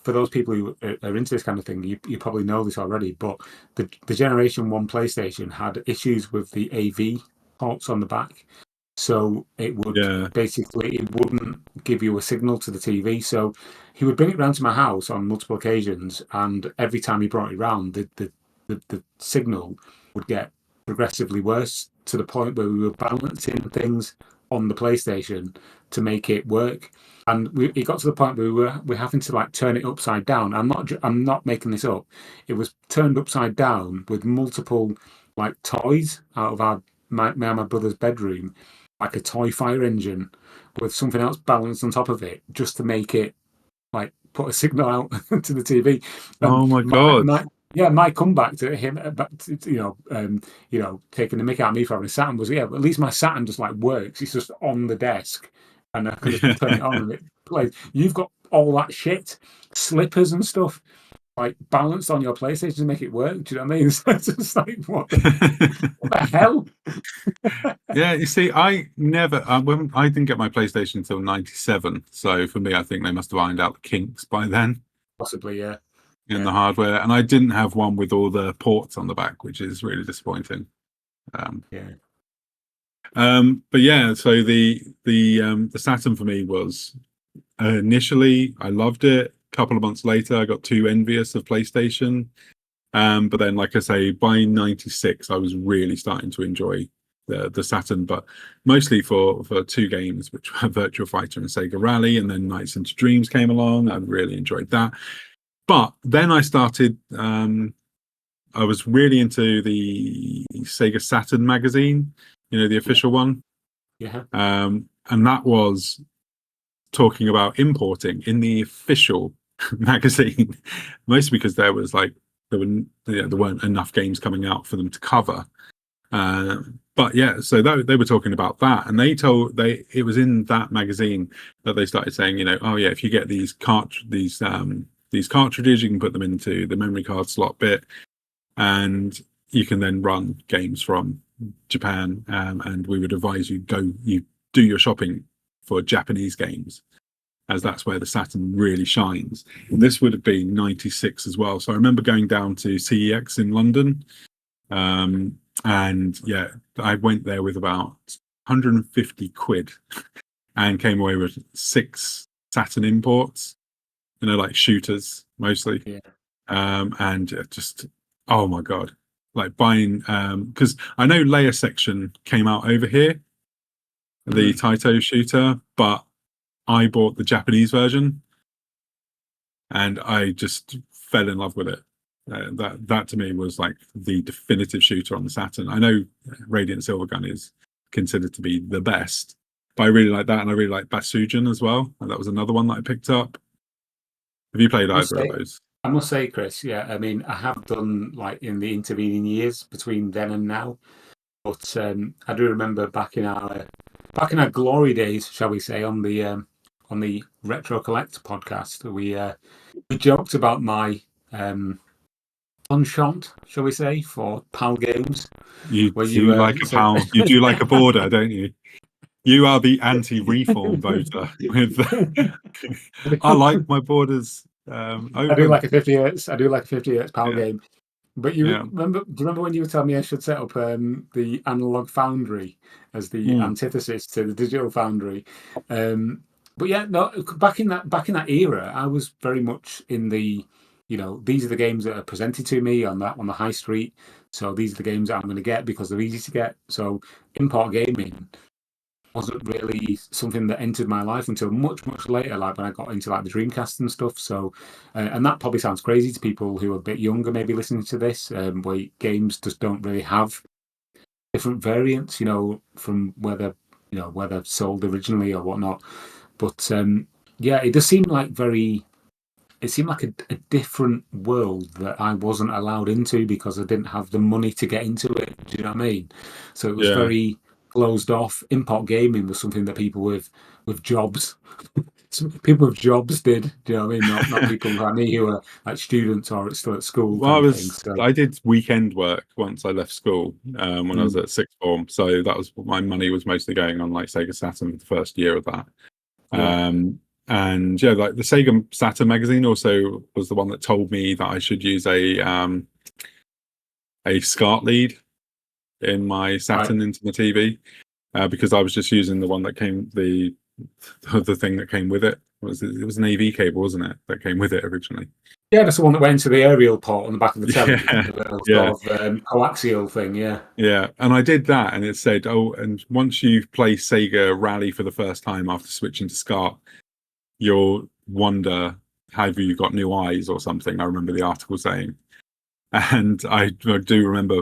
for those people who are into this kind of thing, you probably know this already, but the Generation 1 PlayStation had issues with the AV ports on the back. So it would Yeah. basically, it wouldn't give you a signal to the TV. So he would bring it round to my house on multiple occasions, and every time he brought it round, the signal would get progressively worse to the point where we were balancing things on the PlayStation to make it work. And it got to the point where we're having to like turn it upside down. I'm not making this up. It was turned upside down with multiple like toys out of my and my brother's bedroom, like a toy fire engine with something else balanced on top of it, just to make it like put a signal out to the TV. And Oh my god. my comeback to him, taking the mick out of me for having a Saturn was, but at least my Saturn just like works. It's just on the desk, and I can just turn it on and it plays. You've got all that shit, slippers and stuff, like balanced on your PlayStation to make it work. Do you know what I mean? It's just like what the hell? Yeah, you see, I never, when I didn't get my PlayStation until '97. So for me, I think they must have ironed out the kinks by then Possibly, yeah. in the hardware. And I didn't have one with all the ports on the back, which is really disappointing. Yeah. But yeah, so the Saturn for me was initially I loved it. A couple of months later, I got too envious of PlayStation. But then, like I say, by '96, I was really starting to enjoy the Saturn, but mostly for two games, which were Virtua Fighter and Sega Rally, and then Nights into Dreams came along. I really enjoyed that. But then I started. I was really into the Sega Saturn magazine, the official one. Yeah. And that was talking about importing in the official magazine, mostly because there weren't enough games coming out for them to cover. But yeah, so they were talking about that, and it was in that magazine that they started saying, oh yeah, if you get these cartridges, you can put them into the memory card slot bit, and you can then run games from Japan. And we would advise you do your shopping for Japanese games, as that's where the Saturn really shines. And this would have been '96 as well. So I remember going down to CEX in London. And yeah, I went there with about 150 quid and came away with 6 Saturn imports, like shooters mostly. Yeah. And just, oh my God, like buying, because I know Layer Section came out over here, the Taito shooter, but I bought the Japanese version and I just fell in love with it. That to me was like the definitive shooter on the Saturn. I know Radiant Silvergun is considered to be the best, but I really like that, and I really like Basujin as well. And that was another one that I picked up. Have you played either of those? I must say, Chris, yeah, I mean, I have done like in the intervening years between then and now, but I do remember back in our glory days, shall we say, on the Retro Collect podcast, we joked about my penchant, shall we say, for PAL games. You where do like a PAL. You do like a border, don't you? You are the anti-reform voter. With I like my borders open. I do like a 50 hertz. I do like a 50 hertz PAL Yeah. game. But do you remember when you were telling me I should set up the analog foundry as the antithesis to the digital foundry? But yeah, no, back in that era, I was very much in the, these are the games that are presented to me on the high street. So these are the games that I'm going to get because they're easy to get. So import gaming wasn't really something that entered my life until much, much later, like when I got into like the Dreamcast and stuff. So, and that probably sounds crazy to people who are a bit younger, maybe listening to this, where games just don't really have different variants, from whether sold originally or whatnot. But yeah, it does seem like it seemed like a different world that I wasn't allowed into because I didn't have the money to get into it. Do you know what I mean? So it was Yeah. very closed off. Import gaming was something that people with jobs, people with jobs did. Do you know what I mean? Not people like me who are like students or still at school Well, kind of thing. So I did weekend work once I left school when I was mm, at sixth form. So that was my money was mostly going on like Sega Saturn for the first year of that. yeah, And yeah, like the Sega Saturn magazine also was the one that told me that I should use a SCART lead in my right. Saturn into the TV because I was just using the one that came the thing that came with it. It was an AV cable, wasn't it, that came with it originally? Yeah, that's the one that went into the aerial port on the back of the telly, Yeah, the little yeah. sort of coaxial thing. Yeah. Yeah, and I did that, and it said, "Oh, and once you play Sega Rally for the first time after switching to SCART, you'll wonder, have you got new eyes or something?" I remember the article saying, and I do remember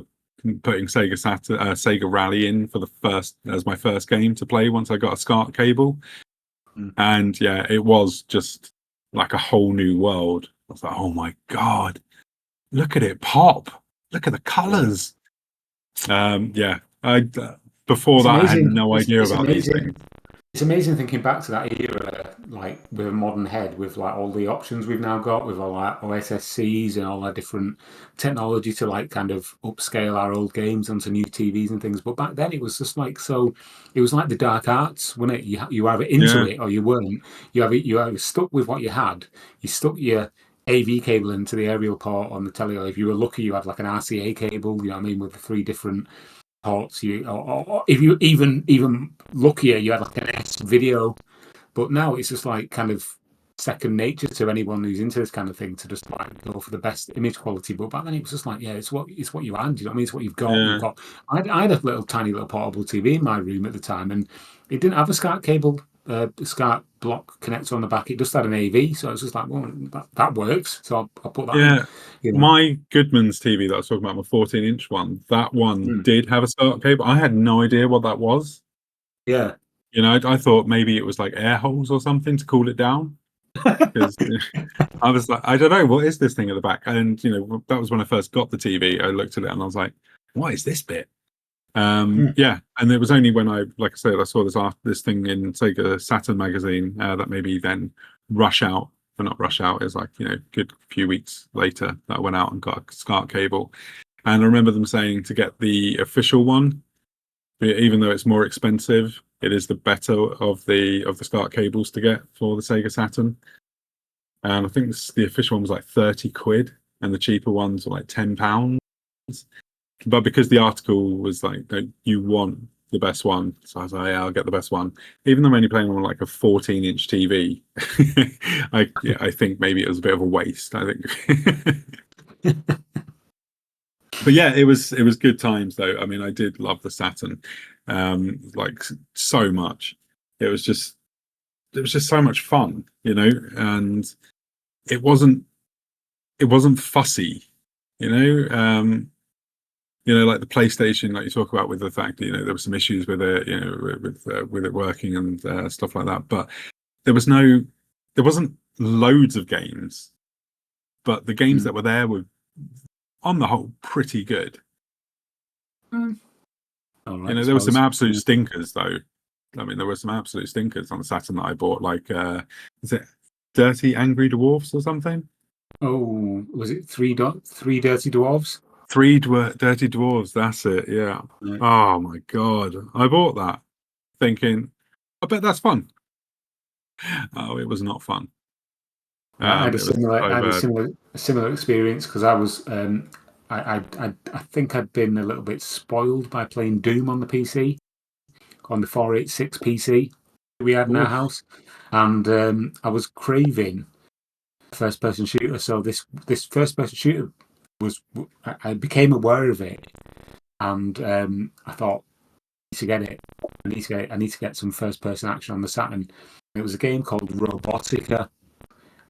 putting Sega Rally in for the first as my first game to play once I got a SCART cable, Mm. and yeah, it was just like a whole new world. I was like, "Oh my god, look at it pop! Look at the Yeah. colors!" Yeah, I before It's that I had amazing. no idea It's about these amazing. things. It's amazing thinking back to that era, like with a modern head, with like all the options we've now got, with all like OSSCs and all that different technology to like kind of upscale our old games onto new TVs and things. But back then it was just like so. It was like the dark arts, wasn't it? You either into Yeah, it or you weren't. You either stuck with what you had. You stuck your AV cable into the aerial port on the telly, or if you were lucky, you had like an RCA cable. You know what I mean, with the three different ports. Or if you even luckier, you had like an S video. But now it's just like kind of second nature to anyone who's into this kind of thing to just like go for the best image quality. But back then it was just like, yeah, it's what you had. You know what I mean? It's what you've got. You've yeah, got. I had a tiny little portable TV in my room at the time, and it didn't have a SCART cable. SCART block connector on the back. It just had an AV, so it was just like, well, that works. So I'll put that in. yeah. My Goodman's TV that I was talking about, my 14-inch one, that one Mm. did have a SCART cable. I had no idea what that was. Yeah. I thought maybe it was like air holes or something to cool it down. Because I was like, I don't know, what is this thing at the back? And that was when I first got the TV. I looked at it and I was like, what is this bit? Mm. Yeah, and it was only when like I said, I saw this thing in Sega Saturn magazine that made me then rush out. But not rush out. It was like good few weeks later that I went out and got a SCART cable. And I remember them saying to get the official one, even though it's more expensive, it is the better of the SCART cables to get for the Sega Saturn. And I think the official one was like 30 quid, and the cheaper ones were like £10. But because the article was like, you want the best one, so I was like, yeah, I'll get the best one. Even though I'm only playing on like a 14-inch TV, I think maybe it was a bit of a waste. I think. But yeah, it was good times though. I mean, I did love the Saturn, like so much. It was just so much fun, and it wasn't fussy, like the PlayStation, like you talk about with the fact that there were some issues with it, with it working and stuff like that. But there wasn't loads of games, but the games Mm. that were there were on the whole pretty good. Mm. All right, I There were some suppose. absolute stinkers though. I mean, there were some absolute stinkers on the Saturn that I bought, like is it Dirty Angry Dwarfs or something? Oh, was it three dirty dwarves? Dirty Dwarves, that's it, yeah. Right. Oh my god. I bought that thinking, I bet that's fun. Oh, it was not fun. Yeah, It was so I had bad. a similar experience because I was I think I'd been a little bit spoiled by playing Doom on the PC, on the 486 PC we had in our Oof. house, and I was craving first person shooter. So this first person shooter was I became aware of it, and I thought I need to get it. I need to get some first person action on the Saturn. It was a game called Robotica,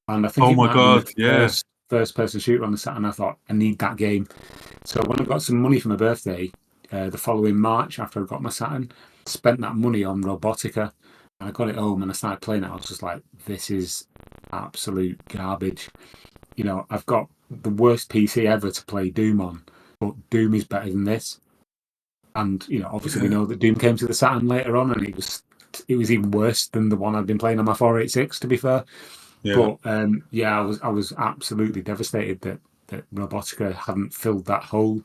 and I think Oh it my might have been god, the yeah. first person shooter on the Saturn. I thought I need that game. So when I got some money for my birthday, the following March after I got my Saturn. Spent that money on Robotica, and I got it home and I started playing it. I was just like, this is absolute garbage. I've got the worst PC ever to play Doom on, but Doom is better than this. And obviously we know that Doom came to the Saturn later on, and it was even worse than the one I'd been playing on my 486. To be fair, but I was absolutely devastated that Robotica hadn't filled that hole.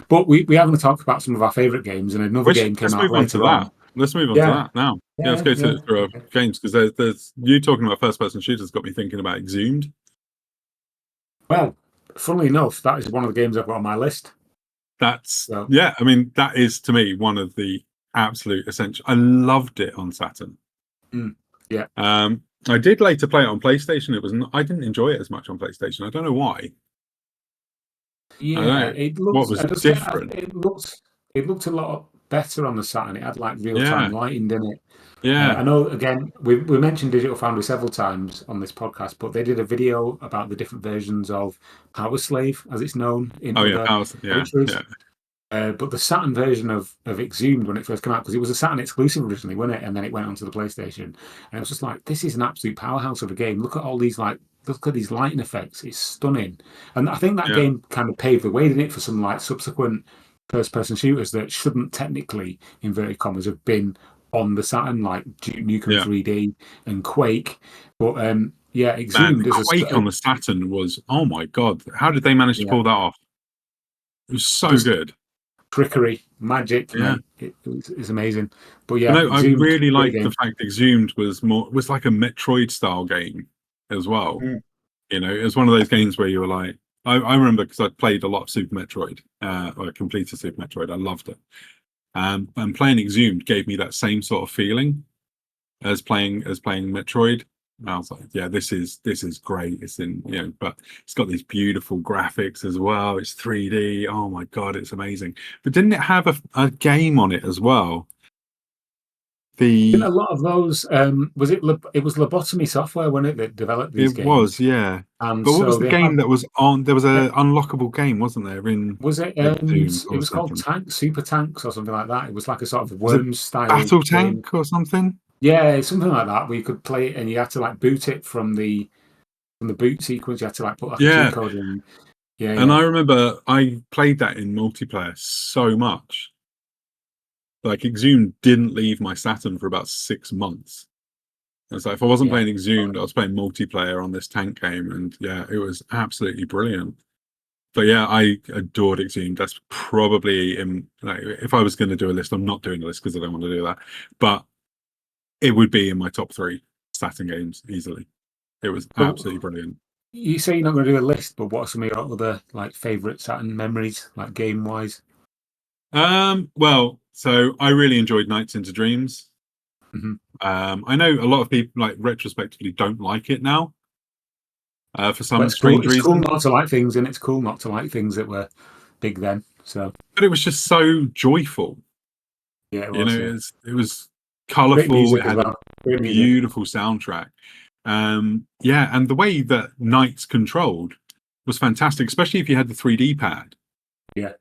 But we are going to talk about some of our favourite games, and another game came out later on. Let's move on to that now. Let's go through our games, because there's you talking about first-person shooters got me thinking about Exhumed. Well, funnily enough, that is one of the games I've got on my list. I mean, that is to me one of the absolute essential. I loved it on Saturn. Yeah. I did later play it on PlayStation. I didn't enjoy it as much on PlayStation. I don't know why. Yeah, it looks. What was different? It looked a lot better on the Saturn. It had like real-time lighting, didn't it? Yeah. I know. Again, we mentioned Digital Foundry several times on this podcast, but they did a video about the different versions of Power Slave, as it's known in other countries. But the Saturn version of Exhumed, when it first came out, because it was a Saturn exclusive originally, wasn't it? And then it went onto the PlayStation, and it was just like, this is an absolute powerhouse of a game. Look at all these look at these lighting effects. It's stunning. And I think that game kind of paved the way, didn't it, for some like subsequent first-person shooters that shouldn't technically, inverted commas, have been on the Saturn, like Duke Nukem 3D and Quake. But Exhumed as Quake on the Saturn was, oh my god, how did they manage to pull that off? It was so good. Trickery, magic, it's amazing. But I really liked the fact Exhumed was like a Metroid style game as well. It was one of those games where you were like, I remember, because I played a lot of Super Metroid, or I completed Super Metroid. I loved it. And playing Exhumed gave me that same sort of feeling as playing Metroid. And I was like, yeah, this is great. It's but it's got these beautiful graphics as well. It's 3D. Oh my god, it's amazing. But didn't it have a game on it as well? A lot of those was it? It was Lobotomy Software, wasn't it, that developed these games? It was, yeah. And but what was the game that was on? There was an unlockable game, wasn't there? Was it? It was called Super Tanks or something like that. It was like a sort of Worms style Battle Tank or something. Yeah, something like that. Where you could play it and you had to like boot it from the boot sequence. You had to like put like a cheat code in. Yeah, and I remember I played that in multiplayer so much. Like Exhumed didn't leave my Saturn for about 6 months. It's like if I wasn't playing Exhumed, I was playing multiplayer on this tank game, and it was absolutely brilliant. But I adored Exhumed. That's probably if I was going to do a list, I'm not doing a list because I don't want to do that. But it would be in my top 3 Saturn games easily. It was absolutely brilliant. You say you're not going to do a list, but what are some of your other like favourite Saturn memories, like game wise? Well, so I really enjoyed Nights into Dreams. I know a lot of people like retrospectively don't like it now. For some strange reason. It's cool not to like things, and it's cool not to like things that were big then. So, but it was just so joyful. Yeah, it was. It was colourful. It had a beautiful soundtrack. And the way that Nights controlled was fantastic, especially if you had the 3D pad. Yeah.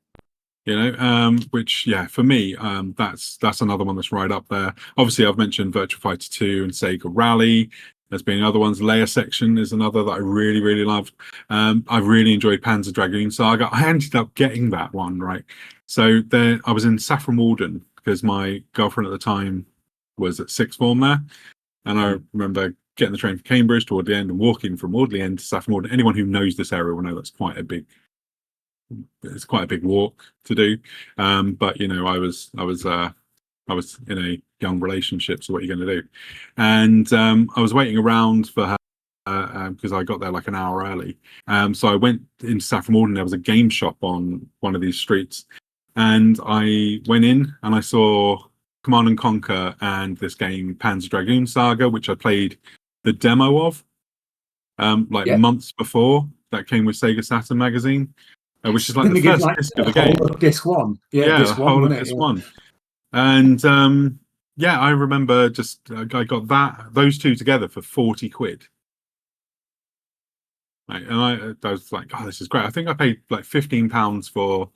Which for me, that's another one that's right up there. Obviously, I've mentioned Virtua Fighter 2 and Sega Rally. There's been other ones. Layer Section is another that I really, really loved. I really enjoyed Panzer Dragoon Saga. I ended up getting that one, right? So I was in Saffron Walden because my girlfriend at the time was at sixth form there. And I remember getting the train from Cambridge toward the end and walking from Audley End to Saffron Walden. Anyone who knows this area will know that's quite a big walk to do. But I was in a young relationship, so what are you going to do? And I was waiting around for her because I got there like an hour early. So I went into Saffron Walden. There was a game shop on one of these streets, and I went in and I saw Command and Conquer and this game Panzer Dragoon Saga, which I played the demo of months before. That came with Sega Saturn magazine. Which is like the first disc of the game. Disc 1. Disc 1. And I remember I got those two together for 40 quid. Right, and I was like, oh, this is great. I think I paid like £15 for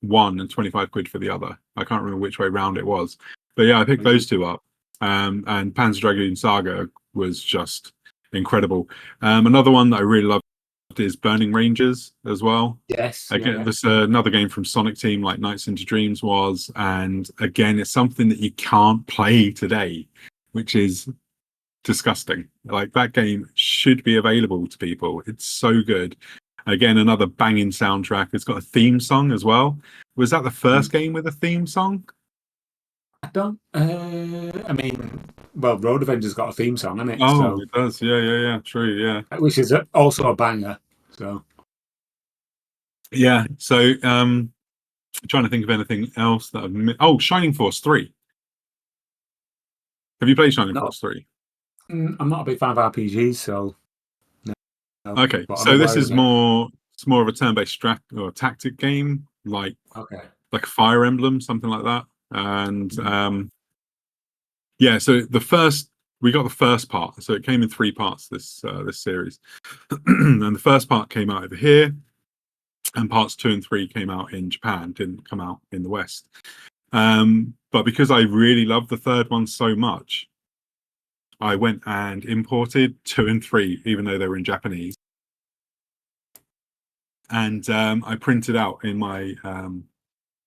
one and 25 quid for the other. I can't remember which way round it was, but yeah, I picked those two up. And Panzer Dragoon Saga was just incredible. Another one that I really loved is Burning Rangers as well. Yes. Again, there's another game from Sonic Team, like Nights into Dreams was, and again, it's something that you can't play today, which is disgusting. Like, that game should be available to people. It's so good. Again, another banging soundtrack. It's got a theme song as well. Was that the first game with a theme song? I don't. I mean, well, Road Avenger's got a theme song, hasn't it? Oh, So, it does. Yeah. True. Yeah. which is also a banger. So, Yeah. So, trying to think of anything else that I've Shining Force 3. Have you played Shining Force 3? I'm not a big fan of RPGs, so. No, Okay, but so this is more. It's more of a turn-based strat or tactic game, like a Fire Emblem, something like that. And yeah, so we got the first part. So it came in 3 parts. This series, and the first part came out over here, and parts 2 and 3 came out in Japan. Didn't come out in the West. But because I really loved the third one so much, I went and imported 2 and 3, even though they were in Japanese. And I printed out in my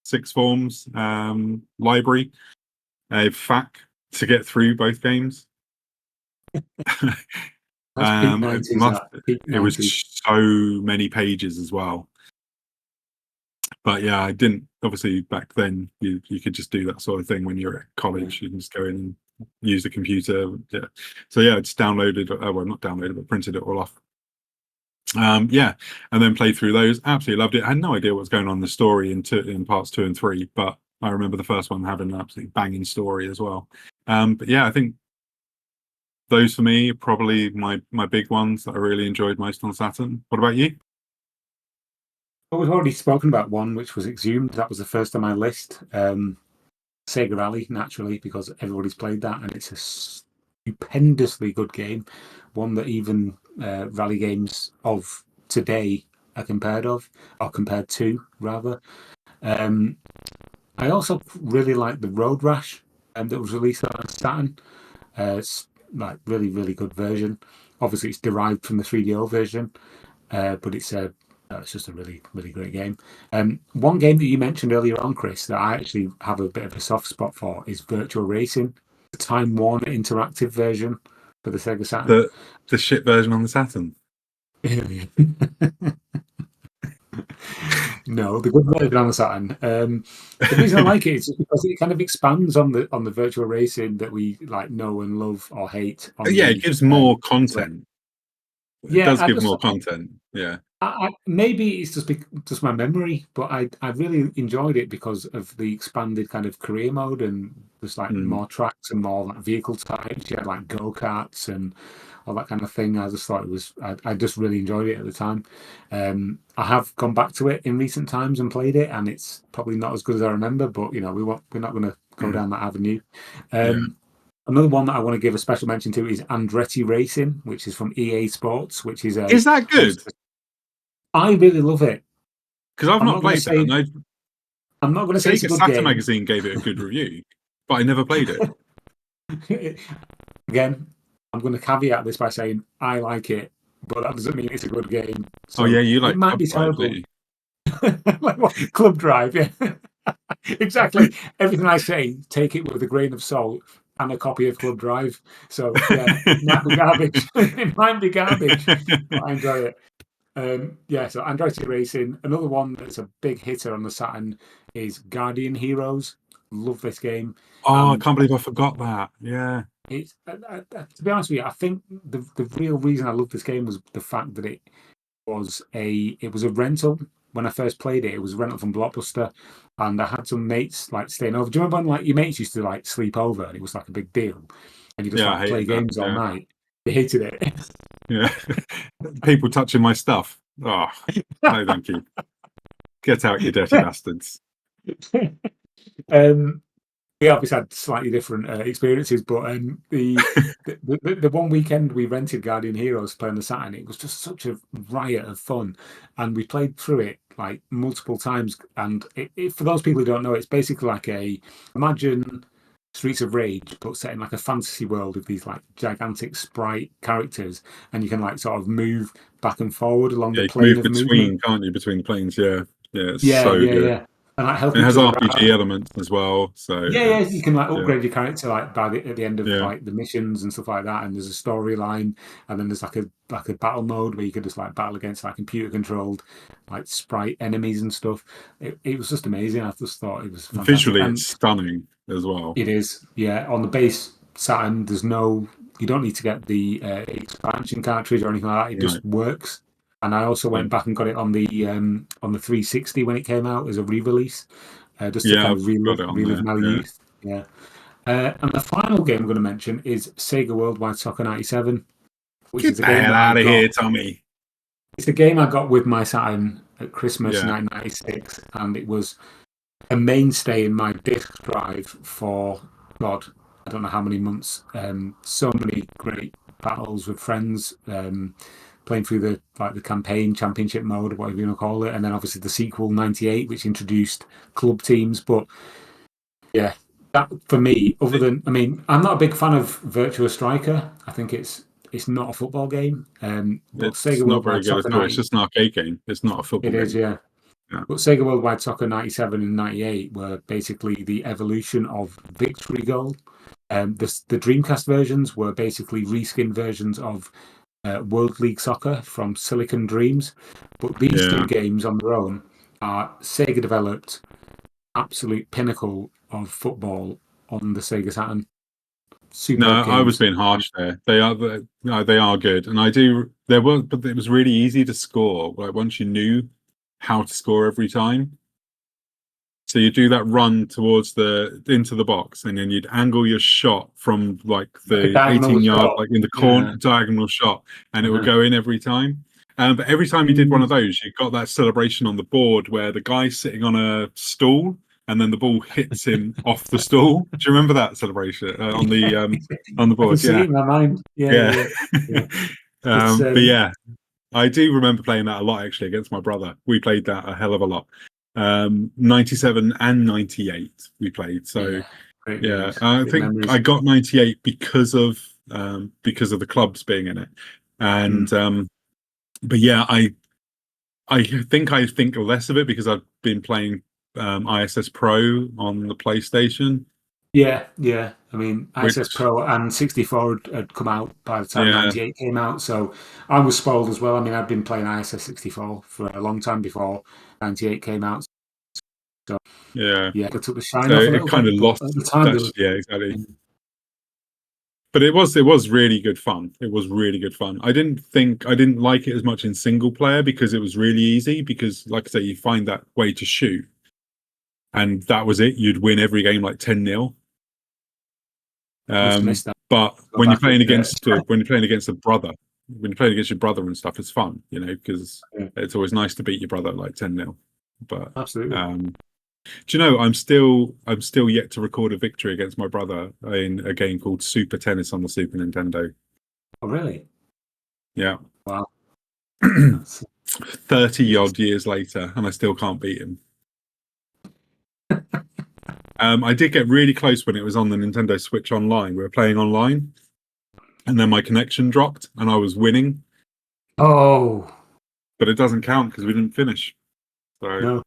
sixth forms library a FAQ to get through both games. It was so many pages as well. But yeah, I didn't. Obviously, back then you could just do that sort of thing when you're at college. You can just go in and use the computer. Yeah. So yeah, I just downloaded. Well, not downloaded, but printed it all off. Yeah, and then played through those. Absolutely loved it. I had no idea what was going on in the story in parts 2 and 3, but I remember the first one having an absolutely banging story as well. But yeah, I think those for me are probably my big ones that I really enjoyed most on Saturn. What about you? Well, we've already spoken about one, which was Exhumed. That was the first on my list. Sega Rally, naturally, because everybody's played that, and it's a stupendously good game. One that even rally games of today are compared to, rather. I also really like the Road Rash that was released on Saturn. It's like really, really good version. Obviously, it's derived from the 3DO version, but it's just a really, really great game. One game that you mentioned earlier on, Chris, that I actually have a bit of a soft spot for is Virtual Racing, the Time Warner interactive version for the Sega Saturn. The shit version on the Saturn. No, the good version on the Saturn. The reason I like it is because it kind of expands on the virtual racing that we like know and love or hate. It gives more content. It does give more content. Yeah. Maybe it's just my memory, but I really enjoyed it because of the expanded kind of career mode, and there's like more tracks and more like vehicle types. You had like go-karts and all that kind of thing. I just thought it was. I just really enjoyed it at the time. I have gone back to it in recent times and played it, and it's probably not as good as I remember. But we're not going to go down that avenue. Another one that I want to give a special mention to is Andretti Racing, which is from EA Sports, which is Is that good? I really love it. Because I've not played that. I'm not going to say it's a good Saturn game. magazine gave it a good review, but I never played it. Again, I'm going to caveat this by saying I like it, but that doesn't mean it's a good game. So you like it might be Club terrible. Drive, Like what? Club Drive, yeah. Exactly. Everything I say, take it with a grain of salt and a copy of Club Drive. So yeah, it might be garbage. It might be garbage, but I enjoy it. So Andretti Racing. Another one that's a big hitter on the Saturn is Guardian Heroes. Love this game. I can't believe I forgot that. Yeah. It's to be honest with you, I think the real reason I loved this game was the fact that it was a rental. When I first played it, it was a rental from Blockbuster, and I had some mates like staying over. Do you remember when like your mates used to like sleep over, and it was like a big deal, and you just play games all night? They hated it. Yeah. People touching my stuff. Oh, no, thank you. Get out, you dirty bastards. we obviously had slightly different experiences, but the one weekend we rented Guardian Heroes to play on the Saturn, it was just such a riot of fun, and we played through it like multiple times. And for those people who don't know, it's basically like imagine Streets of Rage, but set in like a fantasy world with these like gigantic sprite characters, and you can like sort of move back and forward along Yeah, the you can plane move of between, movement. can't you? Between planes, yeah. Yeah, it's Yeah, so yeah, good. yeah, and like help And it each has other RPG out. elements as well. So Yeah, yeah, you can like yeah, upgrade your character like at the end of yeah. like the missions and stuff like that. And there's a storyline, and then there's like a battle mode where you could just like battle against like computer controlled like sprite enemies and stuff. It was just amazing. I just thought it was fantastic, Visually, it's and stunning as well. it is. Yeah, on the base Saturn, you don't need to get the expansion cartridge or anything like that. It Right. just works. And I also Yeah, went back and got it on the 360 when it came out as a re-release, just to yeah, kind I've of got it on relive there. my Yeah. youth. Yeah. And the final game I'm going to mention is Sega Worldwide Soccer 97, which Get is a the game hell that I out of got. here, Tommy. It's a game I got with my Saturn at Christmas Yeah. 1996, and it was a mainstay in my disk drive for God, I don't know how many months. So many great battles with friends, playing through the campaign, championship mode, whatever you want to call it, and then obviously the sequel 98, which introduced club teams. But yeah, that for me, I mean, I'm not a big fan of Virtua Striker. I think it's not a football game. But It's Sega not very Worldwide good Soccer at all. It's 90, just an arcade game. It's not a football it is, game. yeah. Yeah. But Sega Worldwide Soccer 97 and 98 were basically the evolution of Victory Goal. The Dreamcast versions were basically reskin versions of World League Soccer from Silicon Dreams. But these two Yeah. games on their own are Sega developed absolute pinnacle of football on the Sega Saturn. No, Superb I was games. being harsh there. No, they are good, and but it was really easy to score. Like once you knew how to score every time, so you do that run towards into the box, and then you'd angle your shot from like Like a the diagonal 18 yard, shot. like in the corner Yeah. diagonal shot, and it would Uh-huh. go in every time. But every time you did one of those, you got that celebration on the board where the guy's sitting on a stool, and then the ball hits him off the stool. Do you remember that celebration on the I can board? see Yeah, it in my mind. Yeah, yeah, yeah. yeah. Yeah. It's But yeah, I do remember playing that a lot actually against my brother. We played that a hell of a lot. 97 and 98 we played. So yeah, great yeah, games, I great think memories. I got 98 because of the clubs being in it. And but yeah, I think less of it because I've been playing ISS Pro on the PlayStation, Yeah, yeah. I mean, which ISS Pro and 64 had come out by the time yeah, 98 came out, so I was spoiled as well. I mean, I'd been playing ISS 64 for a long time before 98 came out, so yeah. yeah, it took the shine So off a it little kind of bit, but lost at the time, that. there was, Yeah, exactly. But it was really good fun. It was really good fun. I didn't like it as much in single player because it was really easy because like I say, you find that way to shoot and that was it. You'd win every game like 10-0. must have missed that. But Go when you're back playing into against it. when you're playing against a brother, when you're playing against your brother and stuff, it's fun, because Yeah. it's always nice to beat your brother like 10-0. But Absolutely. do you know I'm still yet to record a victory against my brother in a game called Super Tennis on the Super Nintendo. Oh, really? Yeah. Wow. That's 30 odd years later and I still can't beat him. I did get really close when it was on the Nintendo Switch Online. We were playing online and then my connection dropped and I was winning, Oh, but it doesn't count because we didn't finish. So no.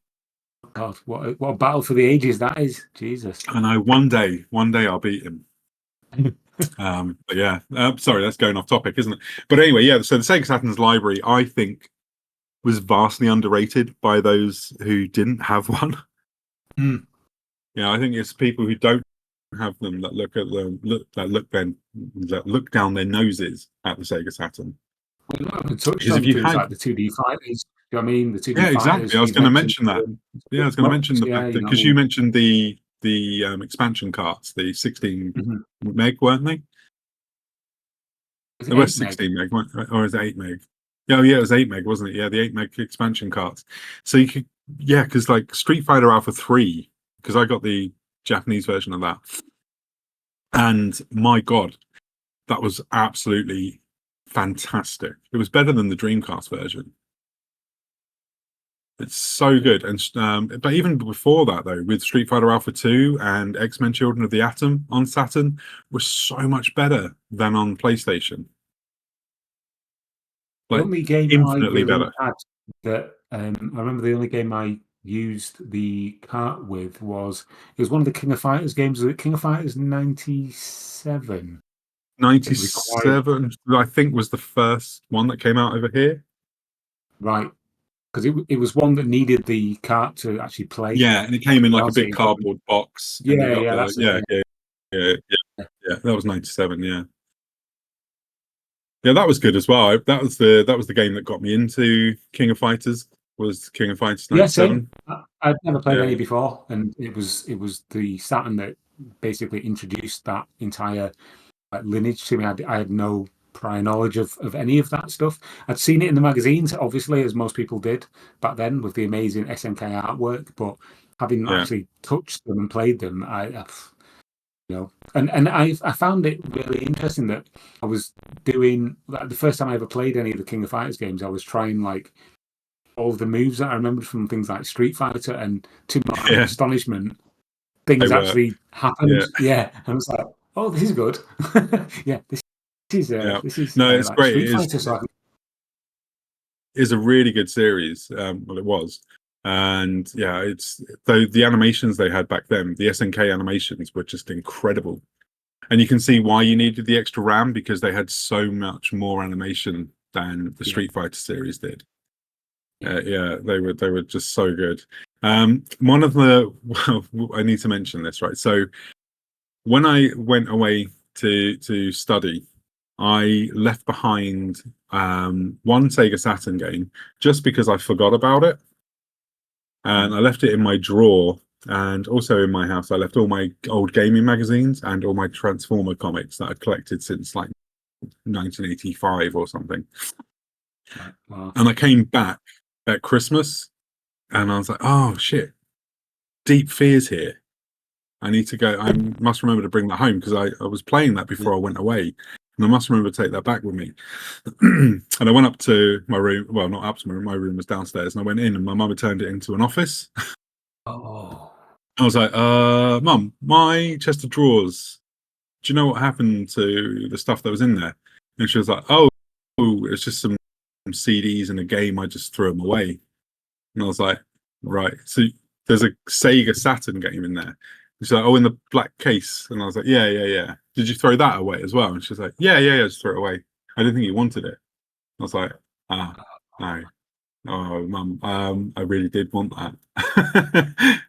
God, what a battle for the ages that is. Jesus. I know one day I'll beat him. But yeah, sorry, that's going off topic, isn't it? But anyway, yeah. So the Sega Saturn's library, I think, was vastly underrated by those who didn't have one. Mm. Yeah, I think it's people who don't have them that look down their noses at the Sega Saturn. We haven't touched Because on if you things had, like the 2D fighters. Do you know what I mean? The 2D yeah, fighters. exactly. I was You've going to mentioned mention that. Yeah, I was going to mention the yeah, fact that because you mentioned the expansion carts, the 16 meg, weren't they? Is They it were 8 meg? 16 meg, or is it 8 meg? Yeah, it was 8 meg, wasn't it? Yeah, the 8 meg expansion carts. So you could, yeah, because like Street Fighter Alpha 3, because I got the Japanese version of that. And my God, that was absolutely fantastic. It was better than the Dreamcast version. It's so good. And but even before that, though, with Street Fighter Alpha 2 and X-Men Children of the Atom on Saturn, was so much better than on PlayStation. The Like, only game I infinitely really better. had that I remember the only game I used the cart with was it was one of the King of Fighters games. Was it King of Fighters 97? It required 97, I think, was the first one that came out over here. right because it was one that needed the cart to actually play. Yeah, and it came in like a Else big it wouldn't. cardboard box, and you Yeah, got yeah, the that's it. yeah. That was 97. Yeah, that was good as well. That was the game that got me into King of Fighters. Was King of Fighters Yeah, same. 97? I'd never played any Yeah, before, and it was the Saturn that basically introduced that entire lineage to me. I had no prior knowledge of any of that stuff. I'd seen it in the magazines, obviously, as most people did back then, with the amazing SNK artwork. But having yeah, actually touched them and played them, and I found it really interesting that I was doing like, the first time I ever played any of the King of Fighters games. I was trying like all of the moves that I remembered from things like Street Fighter, and to my yeah. astonishment, They things were. actually happened. Yeah, Yeah, and I was like, "Oh, this is good." Yeah, yeah. this is No, it's like great. Street Fighter. So I can, Is a really good series. Well, it was, and yeah, it's the animations they had back then. The SNK animations were just incredible, and you can see why you needed the extra RAM, because they had so much more animation than the yeah, Street Fighter series did. yeah. Yeah, they were just so good. One of the well, I need to mention this, right? So when I went away to study, I left behind one Sega Saturn game just because I forgot about it, and I left it in my drawer. And also in my house, I left all my old gaming magazines and all my Transformer comics that I'd collected since like 1985 or something. Right, wow. And I came back at Christmas, and I was like, "Oh shit, Deep Fear's here. I need to go. I must remember to bring that home, because I was playing that Yeah. before I went away, and I must remember to take that back with me." And I went up to my room. Well, not up to my room. My room was downstairs, and I went in, and my mum had turned it into an office. Oh, I was like, Mum, my chest of drawers. Do you know what happened to the stuff that was in there?" And she was like, "Oh, it's just some CDs and a game. I just threw them away." And I was like, "Right. So there's a Sega Saturn game in there." She's like, "Oh, in the black case." And I was like, Yeah. "Did you throw that away as well?" And she's like, Yeah, just throw it away. I didn't think you wanted it." I was like, "Ah, no. Oh, Mum, I really did want that."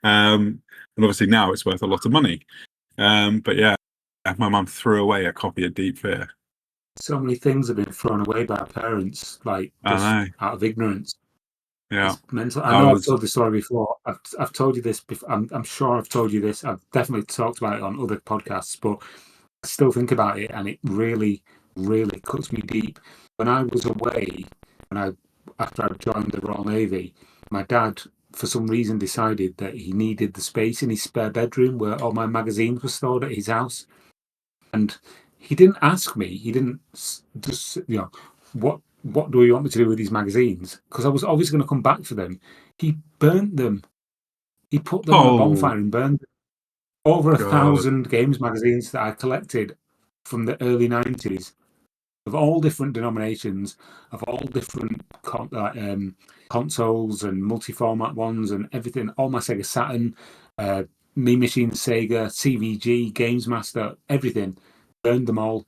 And obviously now it's worth a lot of money. But yeah, my mum threw away a copy of Deep Fear. so many things have been thrown away by our parents, like I just know. out of ignorance. Yeah. It's mental. I I know I've was told this story before. I've told you this before. I'm sure I've told you this. I've definitely talked about it on other podcasts, but I still think about it, and it really, really cuts me deep. When I was away, when I after I joined the Royal Navy, my dad, for some reason, decided that he needed the space in his spare bedroom where all my magazines were stored at his house, and he didn't ask me. He didn't just what do you want me to do with these magazines? Because I was obviously going to come back for them. He burnt them. He put them on a Oh bonfire and burned them. Over a God. thousand games magazines that I collected from the early 90s of all different denominations, of all different consoles and multi-format ones and everything. All my Sega Saturn, Me Machine, Sega, CVG, Games Master, everything. Burned them all.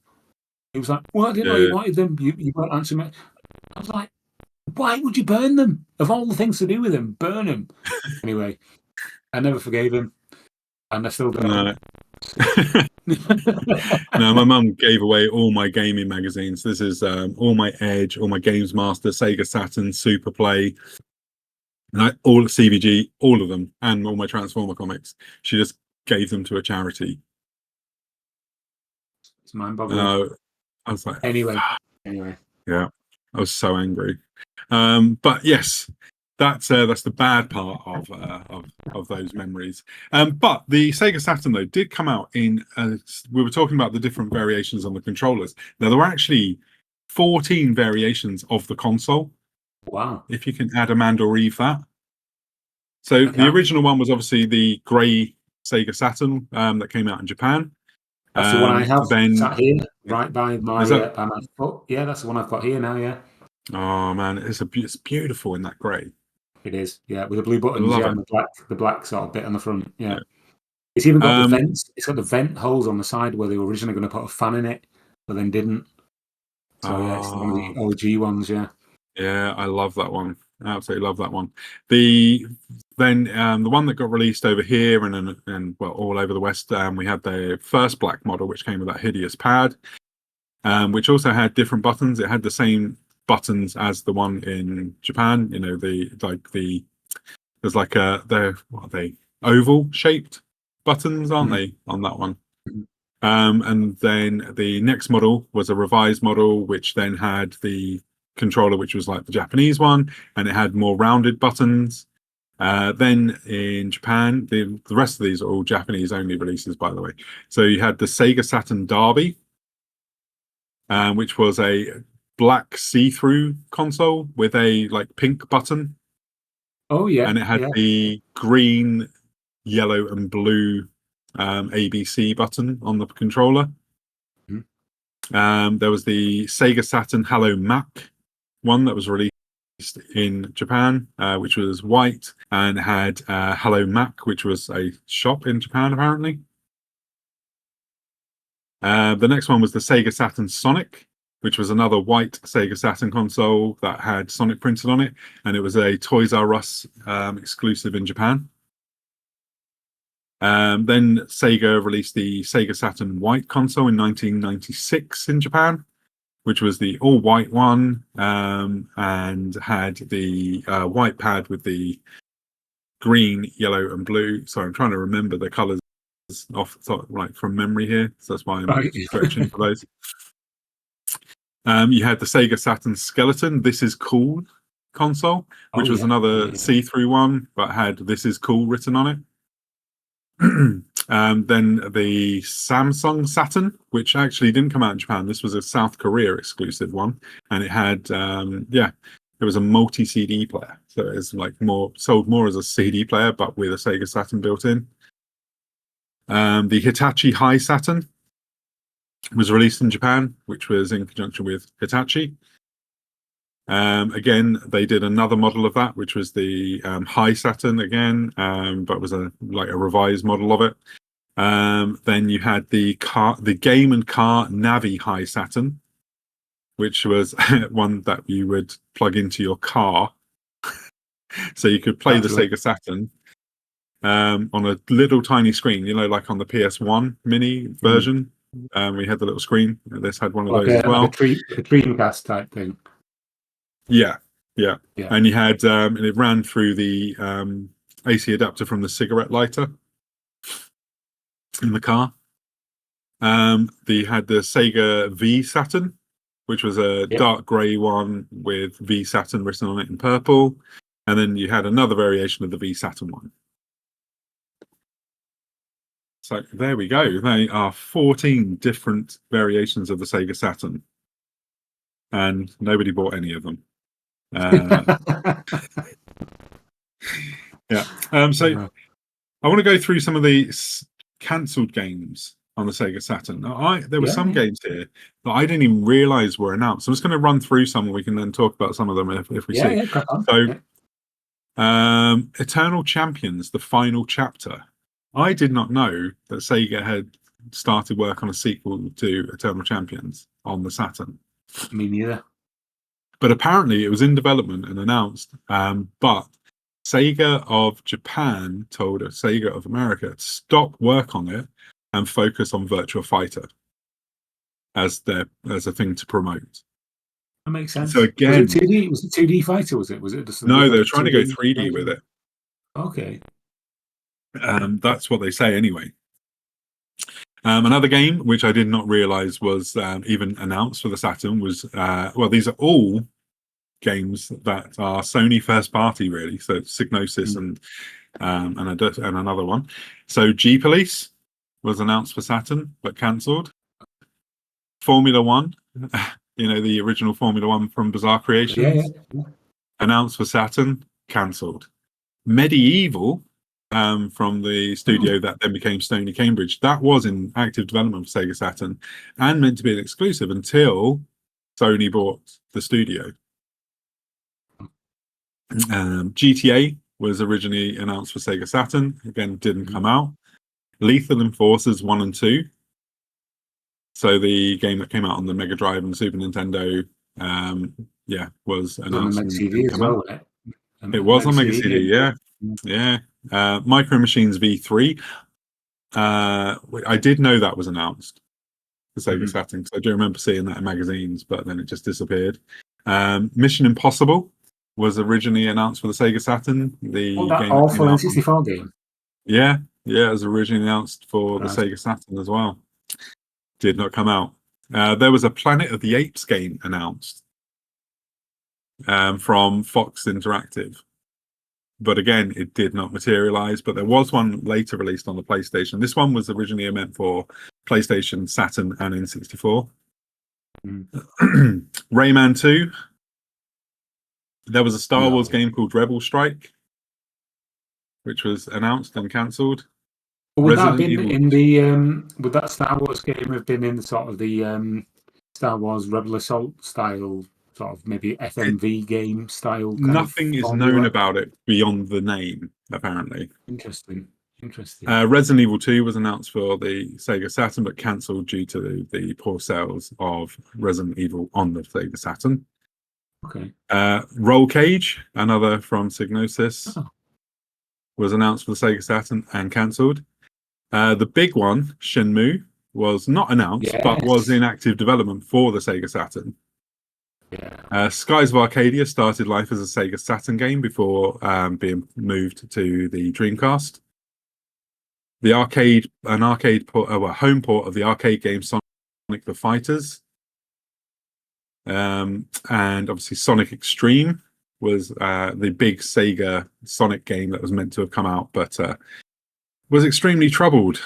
He was like, "Well, I didn't know you Yeah. wanted them. You weren't answering me." I was like, "Why would you burn them? Of all the things to do with them, burn them." Anyway, I never forgave him, and I still don't. No. No, my mum gave away all my gaming magazines. This is all my Edge, all my Games Master, Sega Saturn, Super Play, and all CVG, all of them, and all my Transformer comics. She just gave them to a charity. It's mind-boggling. Uh, I was like, Anyway, "Fuck." anyway, Yeah, I was so angry. But yes, that's the bad part of those memories. But the Sega Saturn though did come out in. We were talking about the different variations on the controllers. Now there were actually 14 variations of the console. Wow. If you can add Amanda or Eve that. So I the can. original one was obviously the grey Sega Saturn that came out in Japan. That's the one I have Then sat here, right by my is that? by my foot. Yeah, that's the one I've got here now. Yeah, Oh man, it's beautiful in that grey. it is. Yeah, with the blue I buttons. love Yeah, it. and the black sort of bit on the front. Yeah, Yeah. it's even got the Um, vents. It's got the vent holes on the side where they were originally going to put a fan in it, but then didn't. So yeah, it's one of the oh, OG ones. Yeah. yeah, I love that one. I absolutely love that one. The one that got released over here and well all over the West, we had the first black model, which came with that hideous pad, which also had different buttons. It had the same buttons as the one in Japan. You know, there's like what are they, oval shaped buttons, aren't they, on that one? Mhm. And then the next model was a revised model, which then had the controller, which was like the Japanese one, and it had more rounded buttons. Then in Japan, the rest of these are all Japanese only releases, by the way. So you had the Sega Saturn Derby, which was a black see-through console with a like pink button, Oh yeah, and it had yeah. the green, yellow, and blue ABC button on the controller. There was the Sega Saturn Hello Mac one that was released in Japan, which was white and had Hello Mac, which was a shop in Japan apparently. The next one was the Sega Saturn Sonic, which was another white Sega Saturn console that had Sonic printed on it, and it was a Toys R Us exclusive in Japan. Then Sega released the Sega Saturn White console in 1996 in Japan, which was the all-white one, and had the white pad with the green, yellow, and blue. Sorry, I'm trying to remember the colours off like from memory here, so that's why I'm Right. stretching for those. You had the Sega Saturn Skeleton This Is Cool console, which Oh was yeah. another Yeah. see-through one, but had This Is Cool written on it. Then the Samsung Saturn, which actually didn't come out in Japan. This was a South Korea exclusive one, and it had it was a multi CD player, so it was like sold more as a CD player, but with a Sega Saturn built in. The Hitachi High Saturn was released in Japan, which was in conjunction with Hitachi. Again, they did another model of that, which was the High Saturn again, but was a revised model of it. Then you had the Game and Car Navi High Saturn, which was one that you would plug into your car, so you could play the Sega Saturn on a little tiny screen, like on the PS1 mini version. We had the little screen. This had one of those as well. Like a Dreamcast type thing. Yeah. Yeah. And you had and it ran through the AC adapter from the cigarette lighter in the car. They had the Sega V Saturn, which was a dark grey one with V Saturn written on it in purple. And then you had another variation of the V Saturn one. So there we go. They are 14 different variations of the Sega Saturn. And nobody bought any of them. Yeah. So I want to go through some of the cancelled games on the Sega Saturn. Now, there were some games here that I didn't even realize were announced. I'm just going to run through some, and we can then talk about some of them if we see. Yeah, crack on. So, Eternal Champions: The Final Chapter. I did not know that Sega had started work on a sequel to Eternal Champions on the Saturn. Me neither. But apparently it was in development and announced. But Sega of Japan told Sega of America to stop work on it and focus on Virtua Fighter as a thing to promote. That makes sense. So again, was it 2D? Was it 2D Fighter? Was it just no? They were trying to go 3D with it. Okay. That's what they say anyway. Another game which I did not realize was even announced for the Saturn was these are all games that are Sony first party, really. So Psygnosis and another one. So G Police was announced for Saturn but cancelled. Formula One, the original Formula One from Bizarre Creations, announced for Saturn, cancelled. Medieval, from the studio that then became Stony Cambridge, that was in active development for Sega Saturn and meant to be an exclusive until Sony bought the studio. GTA was originally announced for Sega Saturn, again didn't come out. Lethal Enforcers 1 and 2, so the game that came out on the Mega Drive and Super Nintendo, was announced. On the Mega CD as well. It was on Mega CD, yeah. Micro Machines V3. I did know that was announced for Sega Saturn, because I do remember seeing that in magazines, but then it just disappeared. Mission Impossible was originally announced for the Sega Saturn. The that game awful N64 game. Yeah, it was originally announced for the Sega Saturn as well. Did not come out. There was a Planet of the Apes game announced from Fox Interactive, but again, it did not materialize. But there was one later released on the PlayStation. This one was originally meant for PlayStation, Saturn, and N64. Rayman 2. There was a Star Wars game called Rebel Strike, which was announced and cancelled. Would that have been in the would that Star Wars game have been in sort of the Star Wars Rebel Assault style, sort of maybe FMV game style? Nothing is known about it beyond the name, apparently. Interesting. Resident Evil 2 was announced for the Sega Saturn, but cancelled due to the poor sales of Resident Evil on the Sega Saturn. Okay. Roll Cage, another from Psygnosis, was announced for the Sega Saturn and cancelled. The big one, Shenmue, was not announced, but was in active development for the Sega Saturn. Skies of Arcadia started life as a Sega Saturn game before being moved to the Dreamcast. The home port of the arcade game Sonic the Fighters. And obviously Sonic Extreme was the big Sega Sonic game that was meant to have come out, but was extremely troubled.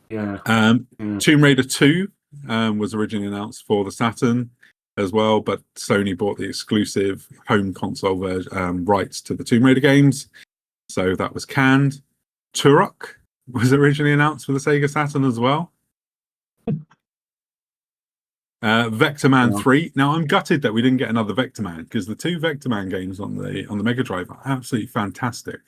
Tomb Raider 2 was originally announced for the Saturn as well, but Sony bought the exclusive home console rights to the Tomb Raider games, so that was canned. Turok was originally announced for the Sega Saturn as well. Vector Man 3. Now I'm gutted that we didn't get another Vector Man, because the two Vector Man games on the Mega Drive are absolutely fantastic.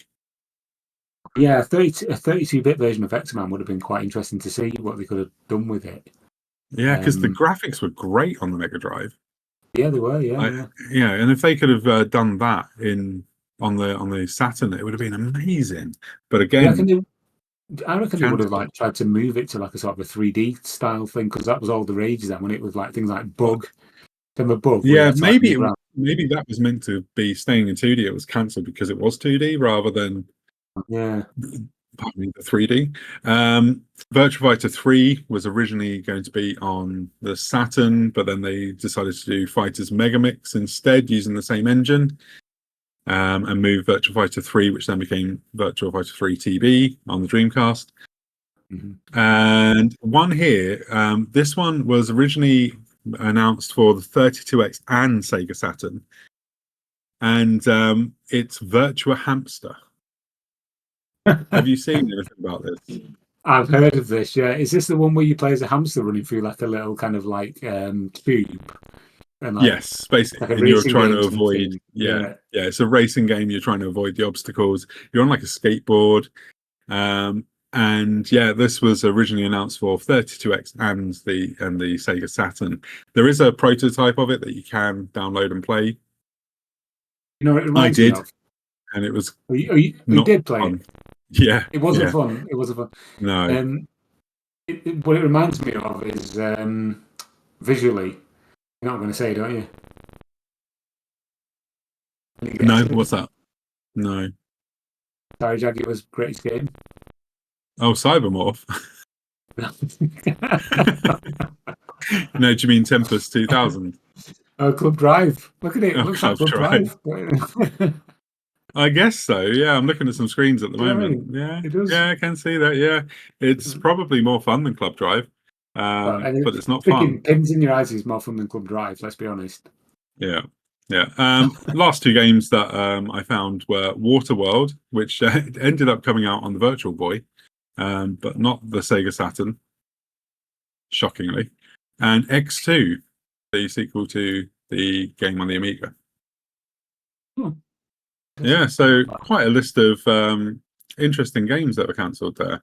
Yeah, a 32-bit version of Vector Man would have been quite interesting to see what they could have done with it. Yeah, because the graphics were great on the Mega Drive. Yeah, they were. Yeah, and if they could have done that on the Saturn, it would have been amazing. But again, I reckon they would have tried to move it to like a sort of a 3D style thing, because that was all the rage then, when it was like things like Bug. Remember Bug? Yeah, maybe that was meant to be staying in 2D. It was cancelled because it was 2D rather than the 3D. Virtua Fighter 3 was originally going to be on the Saturn, but then they decided to do Fighters Megamix instead, using the same engine. And move Virtua Fighter 3, which then became Virtua Fighter 3 TB on the Dreamcast. And one here, this one was originally announced for the 32X and Sega Saturn, and it's Virtua Hamster. Have you seen anything about this? I've heard of this. Yeah, is this the one where you play as a hamster running through like a little kind of like tube? And yes, basically, like and you're trying to avoid. It's a racing game. You're trying to avoid the obstacles. You're on like a skateboard, and this was originally announced for 32X and the Sega Saturn. There is a prototype of it that you can download and play. You know, it I did, me of. And it was. You did play fun. it. Yeah, it wasn't fun. It wasn't fun. No. What it reminds me of is visually. You're not going to say, don't you? No, what's that? No. Sorry, Jack, it was greatest game. Oh, Cybermorph. No, do you mean Tempest 2000? Oh, Club Drive. Look at it. It Oh, looks like Club Club Drive. Drive. I guess so. Yeah, I'm looking at some screens at the Do you know what I moment. mean? Yeah, It does. yeah, I can see that. Yeah, it's probably more fun than Club Drive, Well, and but it's not sticking fun. pins in your eyes is more fun than Club Drive, let's be honest. Yeah, yeah. Last two games that I found were Waterworld, which ended up coming out on the Virtual Boy, but not the Sega Saturn, shockingly, and X2, the sequel to the game on the Amiga. Hmm. Yeah, so quite a list of interesting games that were cancelled there.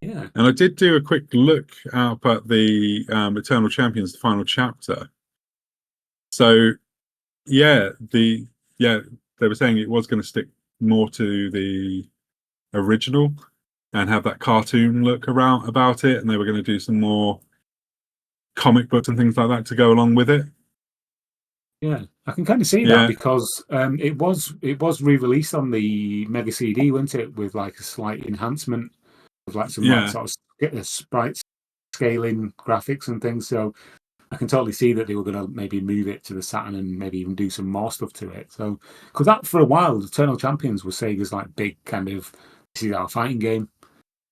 Yeah. And I did do a quick look up at the Eternal Champions, the final chapter. So yeah, they were saying it was going to stick more to the original and have that cartoon look around about it, and they were going to do some more comic books and things like that to go along with it. Yeah, I can kind of see that Yeah, because it was re-released on the Mega CD, wasn't it, with like a slight enhancement of like some like yeah, sort of sprite scaling graphics and things. So I can totally see that they were going to maybe move it to the Saturn and maybe even do some more stuff to it. So because that for a while, Eternal Champions was Sega's like big kind of this is our fighting game.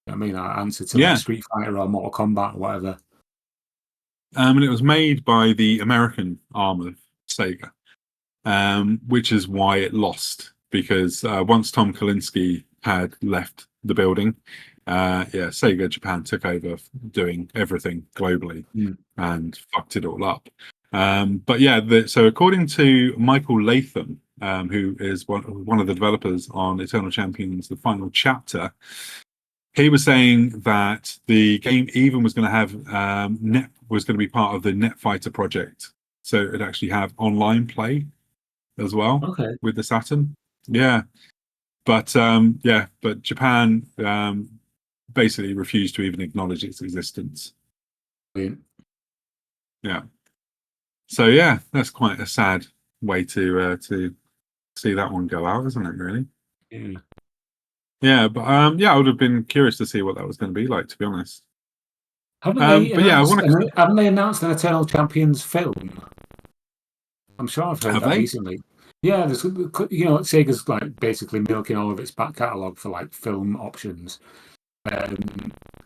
I mean, our answer to like yeah. Street Fighter or Mortal Kombat or whatever. And it was made by the American arm of Sega, which is why it lost, because once Tom Kalinske had left the building, Sega Japan took over doing everything globally and fucked it all up. But yeah, so according to Michael Latham, who is one of the developers on Eternal Champions, the final chapter, he was saying that the game even was going to have was going to be part of the NetFighter project, so it'd actually have online play as well Okay. with the Saturn. Yeah, but but Japan basically refused to even acknowledge its existence. Brilliant. Yeah, so yeah, that's quite a sad way to see that one go out, isn't it? Really? Yeah. Yeah, but I would have been curious to see what that was going to be like, to be honest. Haven't they But yeah, I announced? want to. Haven't they announced an Eternal Champions film? I'm sure I've heard Have that they? recently. Yeah, there's Sega's like basically milking all of its back catalogue for like film options. I'm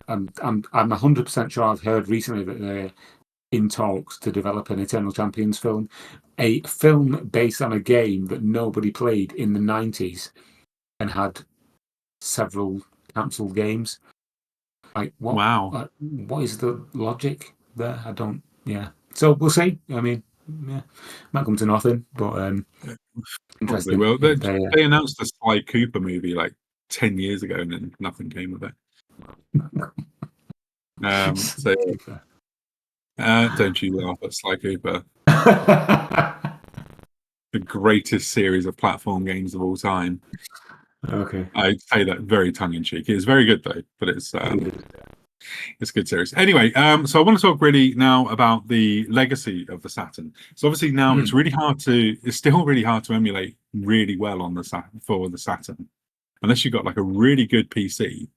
100% sure I've heard recently that they're in talks to develop an Eternal Champions film, a film based on a game that nobody played in the 90s and had several cancelled games. Like Wow. what is the logic there? I don't. Yeah. So we'll see. I mean, yeah, might come to nothing, but Probably interesting. will. If They announced the Sly Cooper movie like 10 years ago, and then nothing came of it. So don't you laugh at Sly Cooper, the greatest series of platform games of all time. Okay. I'd say that very tongue in cheek. It's very good though, but it's a good series. Anyway, so I want to talk really now about the legacy of the Saturn. So obviously now it's still really hard to emulate really well on the Saturn, unless you've got like a really good PC.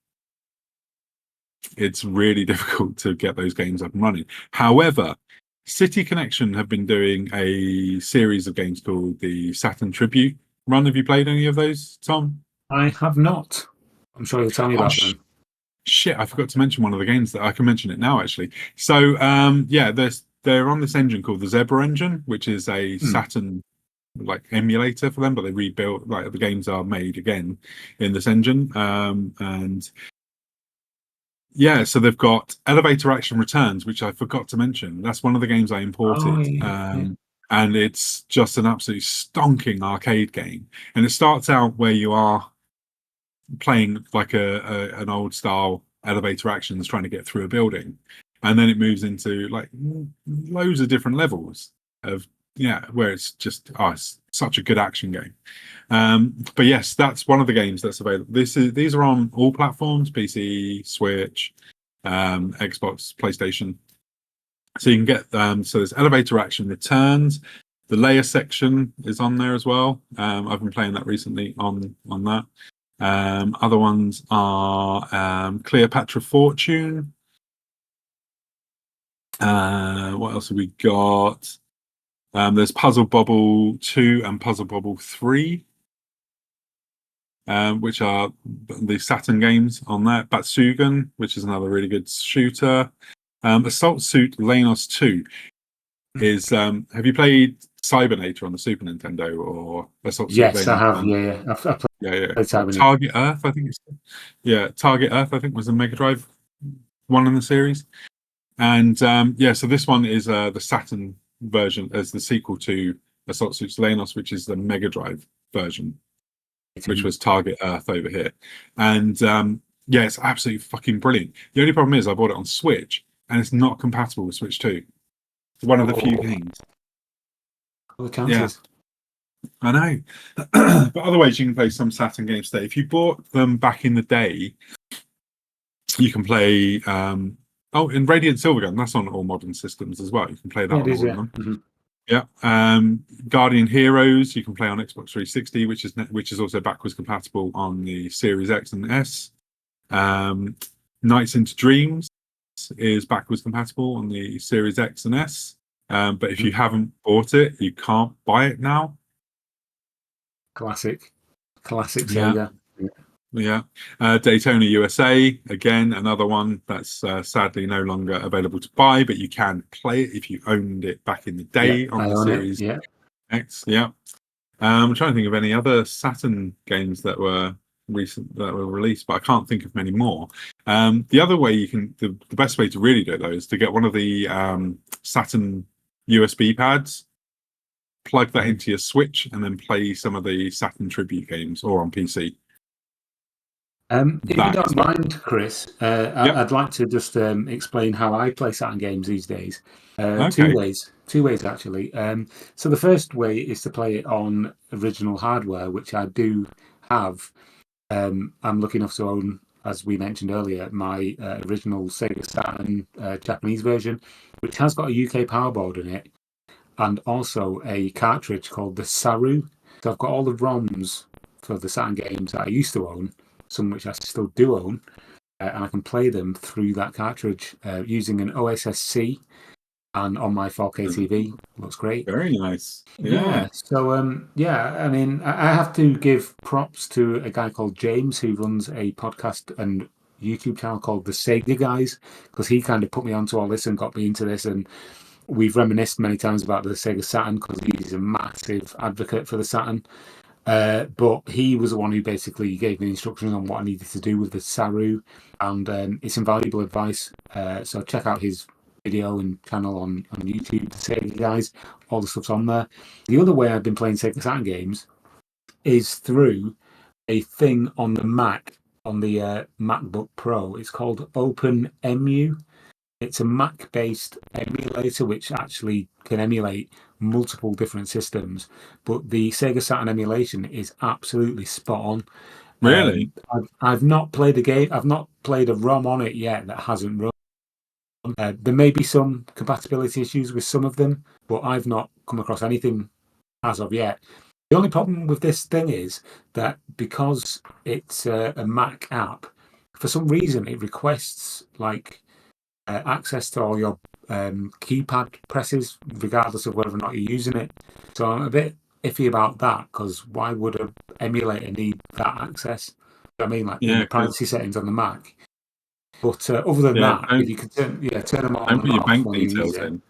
It's really difficult to get those games up and running. However, City Connection have been doing a series of games called the Saturn Tribute Run. Have you played any of those, Tom? I have not. I'm sure you'll tell me about them. Shit, I forgot to mention one of the games that I can mention it now, actually. So, they're on this engine called the Zebra engine, which is a Saturn like emulator for them, but they rebuilt, like the games are made again in this engine. And yeah, so they've got Elevator Action Returns, which I forgot to mention. That's one of the games I imported. Yeah. And it's just an absolutely stonking arcade game. And it starts out where you are playing like an old style elevator actions trying to get through a building, and then it moves into like loads of different levels of where it's just it's such a good action game. But yes, that's one of the games that's available. These are on all platforms: PC, Switch, Xbox, PlayStation. So you can get so there's Elevator Action Returns. The layer section is on there as well. I've been playing that recently on that. Other ones are Cleopatra Fortune. What else have we got? There's Puzzle Bobble 2 and Puzzle Bobble 3, which are the Saturn games on that. Batsugan, which is another really good shooter. Assault Suit Lanos 2 is. Have you played Cybernator on the Super Nintendo or Assault Suit Yes, I Lanos have. on? Yeah. I've played Yeah. Cybernator. Target Earth, I think it's. Yeah, Target Earth, I think was the Mega Drive one in the series. And so this one is the Saturn version as the sequel to Assault Suit Lanos, which is the Mega Drive version, which was Target Earth over here. And it's absolutely fucking brilliant. The only problem is I bought it on Switch and it's not compatible with Switch 2. It's one of the few things. All the chances. I know. But otherwise, you can play some Saturn games today. If you bought them back in the day, you can play. In Radiant Silvergun, that's on all modern systems as well. You can play that on all of them. Mm-hmm. Yeah. Guardian Heroes, you can play on Xbox 360, which is also backwards compatible on the Series X and S. Nights into Dreams is backwards compatible on the Series X and S. But if you haven't bought it, you can't buy it now. Classic Sega. Yeah. Daytona USA, again, another one that's sadly no longer available to buy, but you can play it if you owned it back in the day on the Series X. Yeah. I'm trying to think of any other Saturn games that were released, but I can't think of many more. The other way the best way to really do it though is to get one of the Saturn USB pads, plug that into your Switch, and then play some of the Saturn tribute games or on PC. If you don't mind, Chris, I'd like to just explain how I play Saturn games these days. Two ways actually. So the first way is to play it on original hardware, which I do have. I'm lucky enough to own, as we mentioned earlier, my original Sega Saturn Japanese version, which has got a UK power board in it, and also a cartridge called the Saru. So I've got all the ROMs for the Saturn games that I used to own, some which I still do own, and I can play them through that cartridge using an OSSC and on my 4K TV. Looks great. Very nice. Yeah. So, I mean, I have to give props to a guy called James who runs a podcast and YouTube channel called The Sega Guys, because he kind of put me onto all this and got me into this. And we've reminisced many times about the Sega Saturn because he's a massive advocate for the Saturn. But he was the one who basically gave me instructions on what I needed to do with the Saru, and it's invaluable advice. So check out his video and channel on YouTube, the Sega Guys. All the stuff's on there. The other way I've been playing Sega Saturn games is through a thing on the Mac, on the MacBook Pro. It's called OpenEmu. It's a Mac-based emulator which actually can emulate multiple different systems, but the Sega Saturn emulation is absolutely spot on. Really? I've not played a game. I've not played a ROM on it yet that hasn't run. There may be some compatibility issues with some of them, but I've not come across anything as of yet. The only problem with this thing is that because it's a Mac app, for some reason it requests access to all your keypad presses, regardless of whether or not you're using it. So I'm a bit iffy about that, because why would an emulator need that access? I mean, in the privacy settings on the Mac. But other than that, if you could turn them on, don't put your bank when details you in.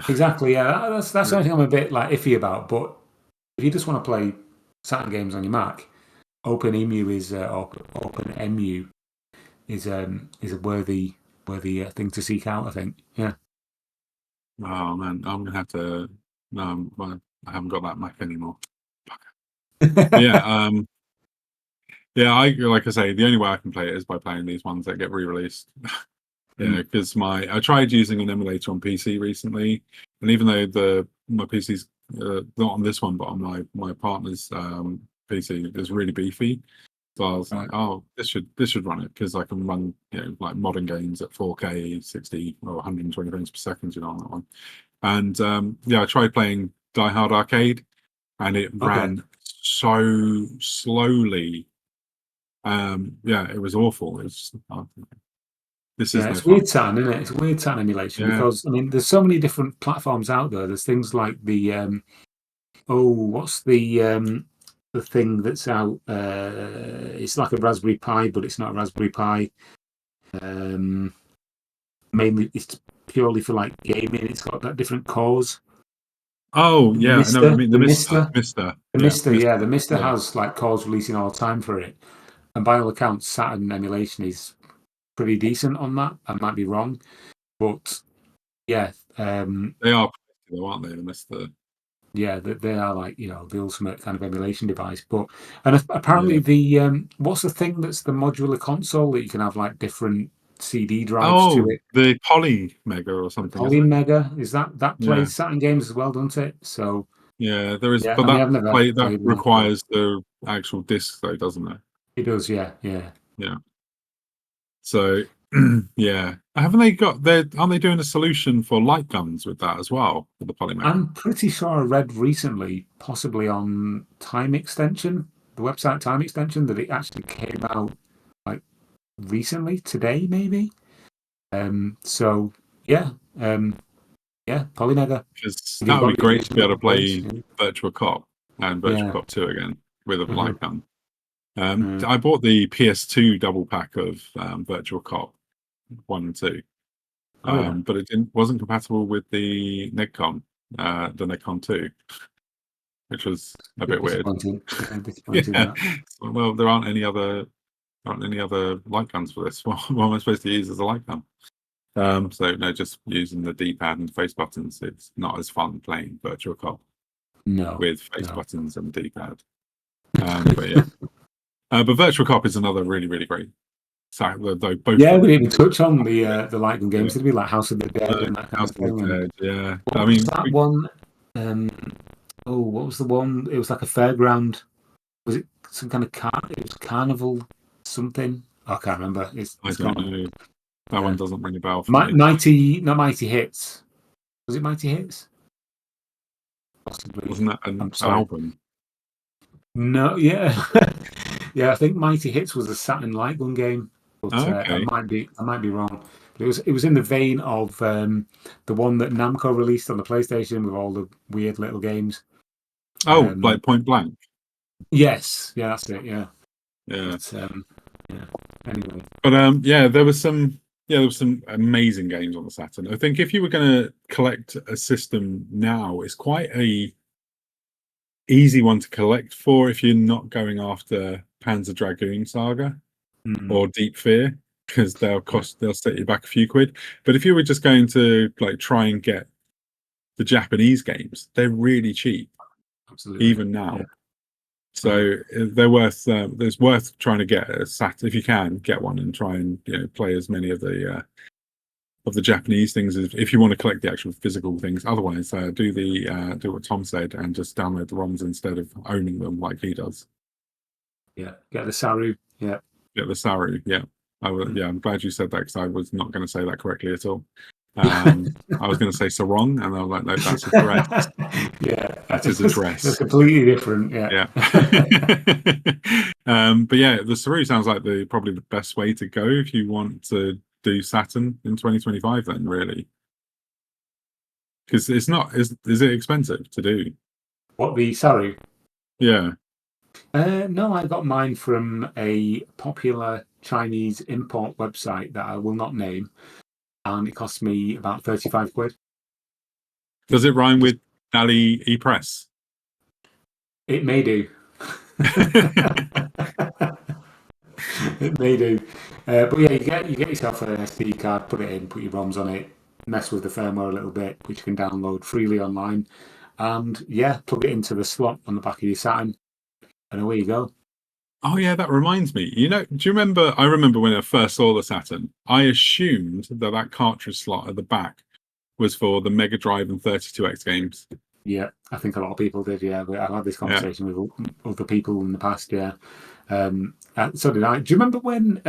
Exactly, yeah. That's the only thing I'm a bit iffy about. But if you just want to play Saturn games on your Mac, OpenEmu is a worthy thing to seek out, I think. Yeah. Oh man, I'm gonna have to. No, well, I haven't got that Mac anymore. Yeah. Like I say, the only way I can play it is by playing these ones that get re-released. Because I tried using an emulator on PC recently, and even though my PC's not on this one, but on my partner's PC is really beefy, so I was like, oh, this should run it, because I can run modern games at 4K 60 or 120 frames per second, on that one. And I tried playing Die Hard Arcade, and it ran so slowly. It was awful. This is Yeah, no it's fun. weird Saturn, isn't it? It's weird Saturn emulation Yeah. because I mean, there's so many different platforms out there. There's things like the what's the thing that's out? It's like a Raspberry Pi, but it's not a Raspberry Pi. Mainly, it's purely for like gaming. It's got that different cores. Oh The yeah, I know what you Mister, mean. the The Mister, Mister, Mister, the yeah, Mister, yeah, the Mister yeah. has like cores releasing all the time for it, and by all accounts, Saturn emulation is pretty decent on that. I might be wrong, but yeah, They are, though, aren't they? The Mister. yeah, they are like the ultimate kind of emulation device. But apparently Yeah. the what's the thing that's the modular console that you can have like different CD drives to Oh, it? the Poly Mega or The something, isn't Poly it? Mega is that Yeah, plays Saturn games as well, doesn't it? So yeah. There is, yeah, but I mean I've never that played one, but requires the actual disc, though, doesn't it? it does. Yeah, yeah. Yeah. So, yeah. Haven't they got? Aren't they doing a solution for light guns with that as well for the Poly Mega? I'm pretty sure I read recently, possibly on Time Extension, the website Time Extension, that it actually came out like recently, today maybe. So yeah, Polynega. Because If that you've would be got the great to be able original to case, play Virtual Cop and Virtual yeah, Cop 2 again with a uh-huh, light gun. uh, I bought the PS2 double pack of Virtual Cop 1 and 2, oh yeah, but it wasn't compatible with the Negcon 2, which was a bit weird. disappointing. Yeah, disappointing Yeah. that. Well, there aren't any other light guns for this. What am I supposed to use as a light gun? So no, just using the D-pad and face buttons. It's not as fun playing Virtual Cop No, with face no. buttons and D-pad. But yeah, but Virtual Cop is another really, really great. So though both Yeah, of we them, didn't even touch on the light gun yeah, games. It'd be like House of the Dead and that kind House of of thing. the And Dead, yeah. I what was mean, that one? Um, what was the one? It was like a fairground. Was it some kind of It was carnival something. I can't remember. I It's don't gone. know. That Yeah. one doesn't ring a bell for me. Mighty, not Mighty Hits. Was it Mighty Hits? Possibly. Wasn't that I'm an sorry. album? No, yeah, yeah. I think Mighty Hits was a Saturn light gun game, but Oh, I okay. might be wrong. But it was in the vein of the one that Namco released on the PlayStation with all the weird little games. Oh, like Point Blank. Yes, yeah, that's it. Yeah, Yeah. but yeah. Anyway, But there was some amazing games on the Saturn. I think if you were going to collect a system now, it's quite a easy one to collect for if you're not going after Panzer Dragoon Saga or Deep Fear, because they'll set you back a few quid. But if you were just going to like try and get the Japanese games, they're really cheap absolutely. even now. Yeah. So they're worth. There's worth trying to get a Saturn if you can get one and try and play as many of the Japanese things as if you want to collect the actual physical things. Otherwise, do what Tom said and just download the ROMs instead of owning them like he does. Yeah, get the Saru. Yeah, Get the Saru. Yeah, I'm glad you said that because I was not going to say that correctly at all. I was going to say sarong, and I was like, no, that's a dress. Yeah, That is a dress. It's completely different. Yeah. But yeah, the Saru sounds like probably the best way to go if you want to do Saturn in 2025. Then really, because it's not. Is it expensive to do? What, the Saru? Yeah. No, I got mine from a popular Chinese import website that I will not name, and it cost me about 35 quid. Does it rhyme with Ali E-Press? It may do. It may do. But yeah, you get yourself an SD card, put it in, put your ROMs on it, mess with the firmware a little bit, which you can download freely online, and yeah, plug it into the slot on the back of your Saturn, and away you go. Oh yeah, that reminds me. Do you remember? I remember when I first saw the Saturn. I assumed that cartridge slot at the back was for the Mega Drive and 32X games. Yeah, I think a lot of people did. Yeah, but I've had this conversation with other people in the past. Yeah, so did I. Do you remember when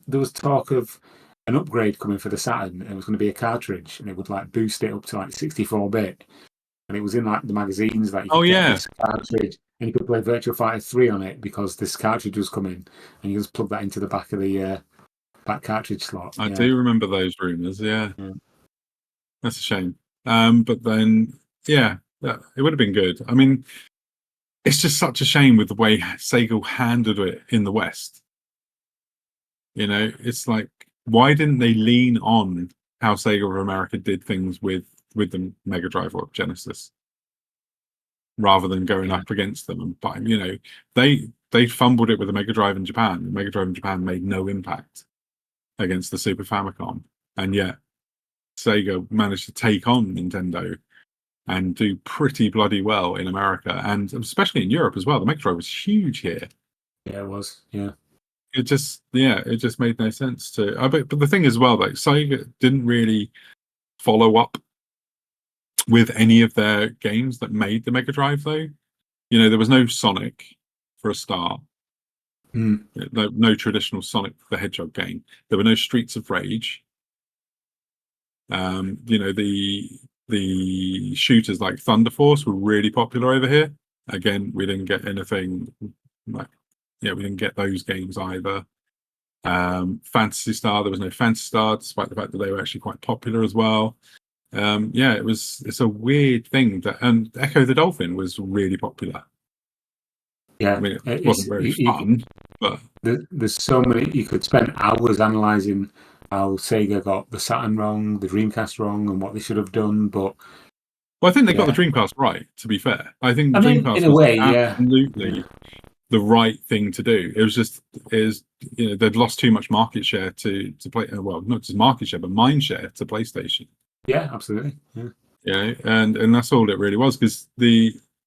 there was talk of an upgrade coming for the Saturn? And it was going to be a cartridge, and it would like boost it up to like 64-bit, and it was in like the magazines that you could get this cartridge, and you could play Virtua Fighter 3 on it because this cartridge was coming, and you just plug that into the back of the that cartridge slot. I Yeah. do remember those rumors. Yeah, Yeah. that's a shame. But then, yeah, it would have been good. I mean, it's just such a shame with the way Sega handled it in the West. You know, it's like, why didn't they lean on how Sega of America did things with the Mega Drive or Genesis, rather than going up against them and buying? You know, they fumbled it with the Mega Drive in Japan. The Mega Drive in Japan made no impact against the Super Famicom, and yet Sega managed to take on Nintendo and do pretty bloody well in America, and especially in Europe as well. The Mega Drive was huge here. Yeah, it was. Yeah. It just made no sense to. But the thing as well, like, Sega didn't really follow up with any of their games that made the Mega Drive, though. You know, there was no Sonic for a start. No traditional Sonic the Hedgehog game. There were no Streets of Rage. You know, the shooters like Thunder Force were really popular over here. Again, we didn't get anything like, we didn't get those games either. Phantasy Star, there was no Phantasy Star, despite the fact that they were actually quite popular as well. It's a weird thing that, and Echo the Dolphin was really popular. Yeah, I mean, it wasn't very fun, but there's so many. You could spend hours analysing how Sega got the Saturn wrong, the Dreamcast wrong, and what they should have done. But I think they got the Dreamcast right. To be fair, I think the Dreamcast in a was way, absolutely the right thing to do. It was just they'd lost too much market share to play. Well, not just market share, but mind share to PlayStation. Yeah, absolutely. Yeah, and that's all it really was, because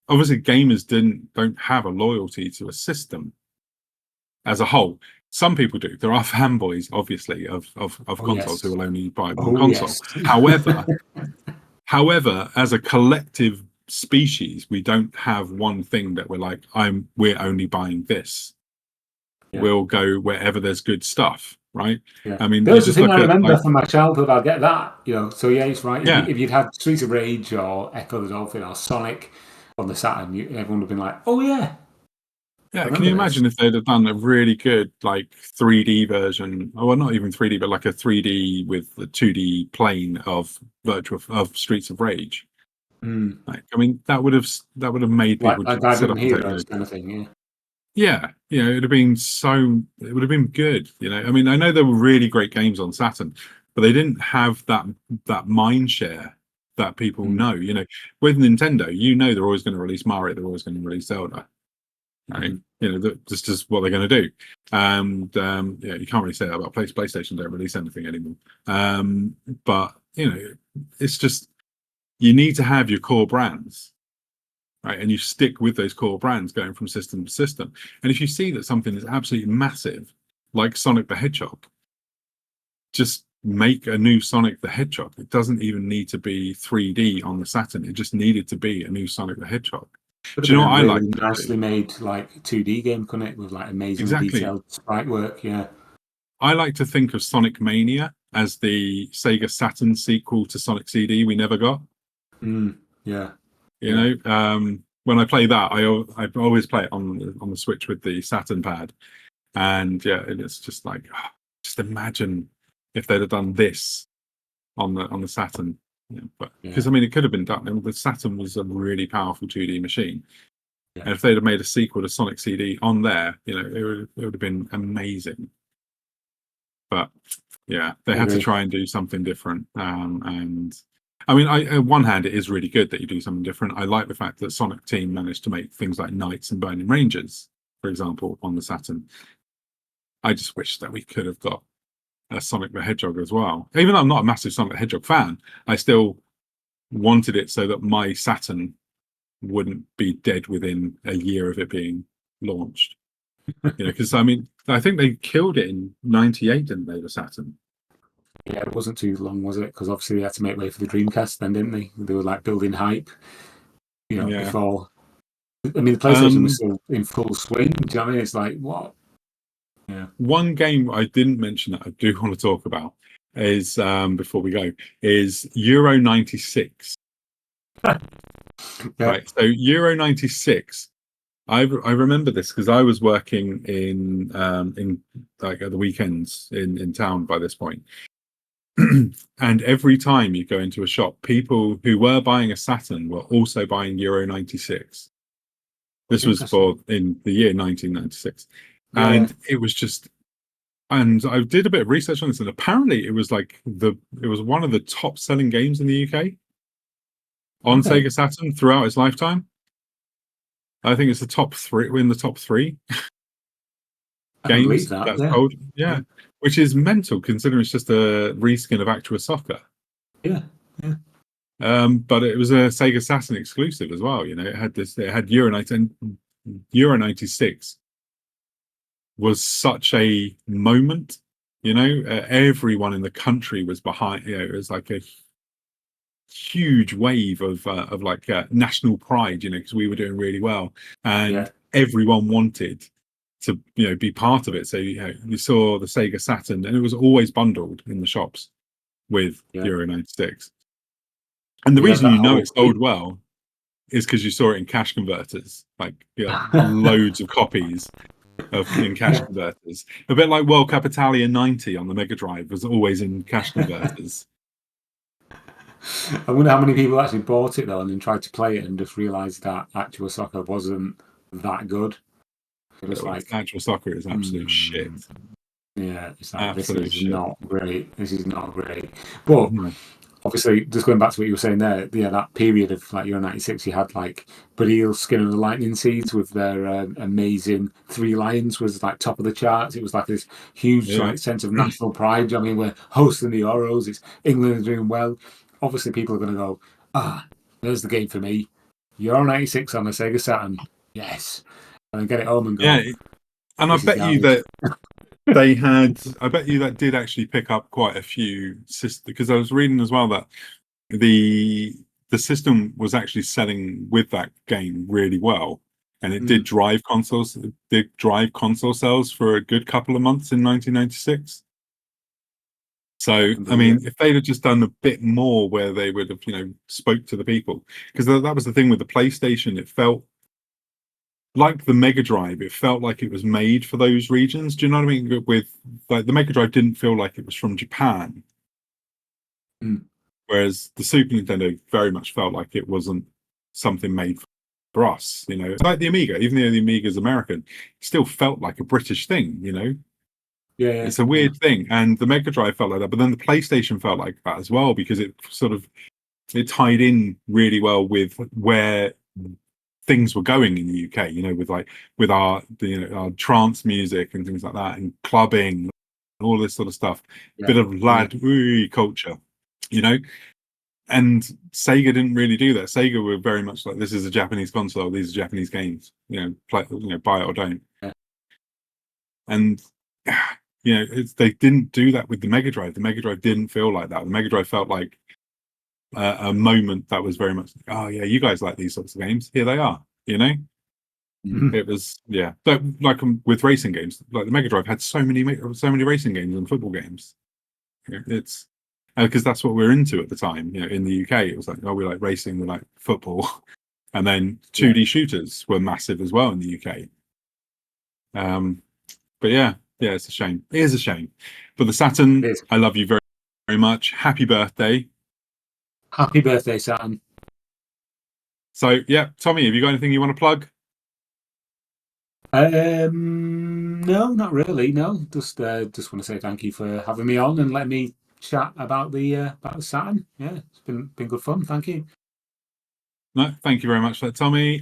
obviously gamers don't have a loyalty to a system as a whole. Some people do. There are fanboys, obviously, of consoles who will only buy one console. Yes. However, as a collective species, we don't have one thing that we're like, we're only buying this. Yeah. We'll go wherever there's good stuff, right? Yeah. I mean, there's the thing I remember from my childhood. I'll get that, So yeah, it's right. Yeah. If you'd had Streets of Rage or Echo the Dolphin or Sonic on the Saturn, everyone would have been like, "Oh yeah." Yeah, can you imagine if they'd have done a really good, like, 3D version, well, not even 3D, but like a 3D with a 2D plane of Streets of Rage? Like, I mean, that would have made people like sit up and Heroes kind of thing, yeah. It would have been it would have been good. I mean, I know there were really great games on Saturn, but they didn't have that mind share that people know. With Nintendo, they're always going to release Mario, they're always going to release Zelda. Right? That's just what they're going to do. And you can't really say that about PlayStation. Don't release anything anymore. But it's just, you need to have your core brands, right? And you stick with those core brands going from system to system. And if you see that something is absolutely massive, like Sonic the Hedgehog, just make a new Sonic the Hedgehog. It doesn't even need to be 3D on the Saturn. It just needed to be a new Sonic the Hedgehog. Do you know what I like? Nicely made, like, 2D game, couldn't it? With like amazingly detailed sprite work. Yeah. I like to think of Sonic Mania as the Sega Saturn sequel to Sonic CD we never got. Yeah. When I play that, I always play it on the Switch with the Saturn pad, and it's just like, just imagine if they'd have done this on the Saturn. Because I mean, it could have been done. The Saturn was a really powerful 2D machine, and if they'd have made a sequel to Sonic CD on there, it would have been amazing. But they had to try and do something different. And I mean, on one hand, it is really good that you do something different. I like the fact that Sonic Team managed to make things like Knights and Burning Rangers, for example, on the Saturn. I just wish that we could have got a Sonic the Hedgehog as well. Even though I'm not a massive Sonic the Hedgehog fan, I still wanted it so that my Saturn wouldn't be dead within a year of it being launched. Because I mean, I think they killed it in '98, didn't they, the Saturn? Yeah, it wasn't too long, was it? Because obviously they had to make way for the Dreamcast then, didn't they? They were like building hype, before. I mean, the PlayStation was still in full swing. Do you know what I mean? It's like, what? Yeah. One game I didn't mention that I do want to talk about is, before we go, is Euro 96. Right. So Euro 96 I remember this because I was working in like at the weekends in town by this point. And every time you go into a shop, people who were buying a Saturn were also buying Euro 96. This was for in the year 1996. Yeah. And it was just, and I did a bit of research on this, and apparently it was like it was one of the top selling games in the UK on Okay. Sega Saturn throughout its lifetime. I think it's the top three. We're in the top three I can believe games that. that's Yeah. sold. Yeah, which is mental considering it's just a reskin of Actua Soccer. Yeah. But it was a Sega Saturn exclusive as well. You know, it had this. It had Euro 90 and Euro 96 was such a moment. You know, everyone in the country was behind. You know, it was like a huge wave of like national pride. You know, because we were doing really well, and everyone wanted to be part of it. So you saw the Sega Saturn, and it was always bundled in the shops with Euro 96. And the reason it sold well is because you saw it in cash converters, like loads of copies in cash converters. A bit like World Cup Italia 90 on the Mega Drive was always in cash converters. I wonder how many people actually bought it though and then tried to play it and just realised that Actua Soccer wasn't that good. It was like Actua Soccer is absolute shit. Yeah, it's like Absolute this is shit. not great. This is not great. But obviously, just going back to what you were saying there, that period of like Euro 96, you had like Breel, Skin of the Lightning Seeds with their amazing Three Lions was like top of the charts. It was like this huge like sense of national pride. I mean, we're hosting the Euros. It's England is doing well. Obviously, people are going to go, there's the game for me. Euro 96 on the Sega Saturn. Yes. And then get it home and go. Yeah. And I bet you that they had, I bet you that did actually pick up quite a few systems, because I was reading as well that the system was actually selling with that game really well, and it did drive console sales for a good couple of months in 1996. So I mean, if they'd have just done a bit more where they would have spoke to the people, because that was the thing with the PlayStation, it felt like the Mega Drive, it felt like it was made for those regions. Do you know what I mean? With like the Mega Drive didn't feel like it was from Japan, whereas the Super Nintendo very much felt like it wasn't something made for us. You know, it's like the Amiga, even though the Amiga is American, it still felt like a British thing. You know, it's a weird thing, and the Mega Drive felt like that. But then the PlayStation felt like that as well, because it tied in really well with where things were going in the UK, with our our trance music and things like that, and clubbing and all this sort of stuff. Bit of lad culture, and Sega didn't really do that. Sega were very much like, this is a Japanese console, these are Japanese games, buy it or don't. And they didn't do that with the Mega Drive. The Mega Drive didn't feel like that. The Mega Drive felt like a moment that was very much like, oh yeah, you guys like these sorts of games, here they are. It was but like with racing games, like the Mega Drive had so many racing games and football games. It's because that's what we're into at the time. In the UK, it was like, oh, we like racing, we like football, and then 2D shooters were massive as well in the UK. But it's a shame. It is a shame. But the Saturn, I love you very, very much. Happy birthday. Happy birthday, Saturn. So Tommy, have you got anything you want to plug? No, not really. No, just want to say thank you for having me on and letting me chat about the Saturn. Yeah, it's been good fun. Thank you. No, thank you very much for that, Tommy.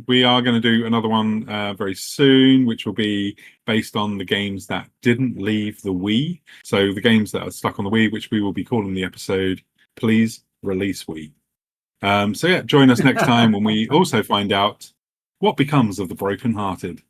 We are going to do another one very soon, which will be based on the games that didn't leave the Wii. So the games that are stuck on the Wii, which we will be calling the episode "Please Release Wii." Join us next time when we also find out what becomes of the broken-hearted.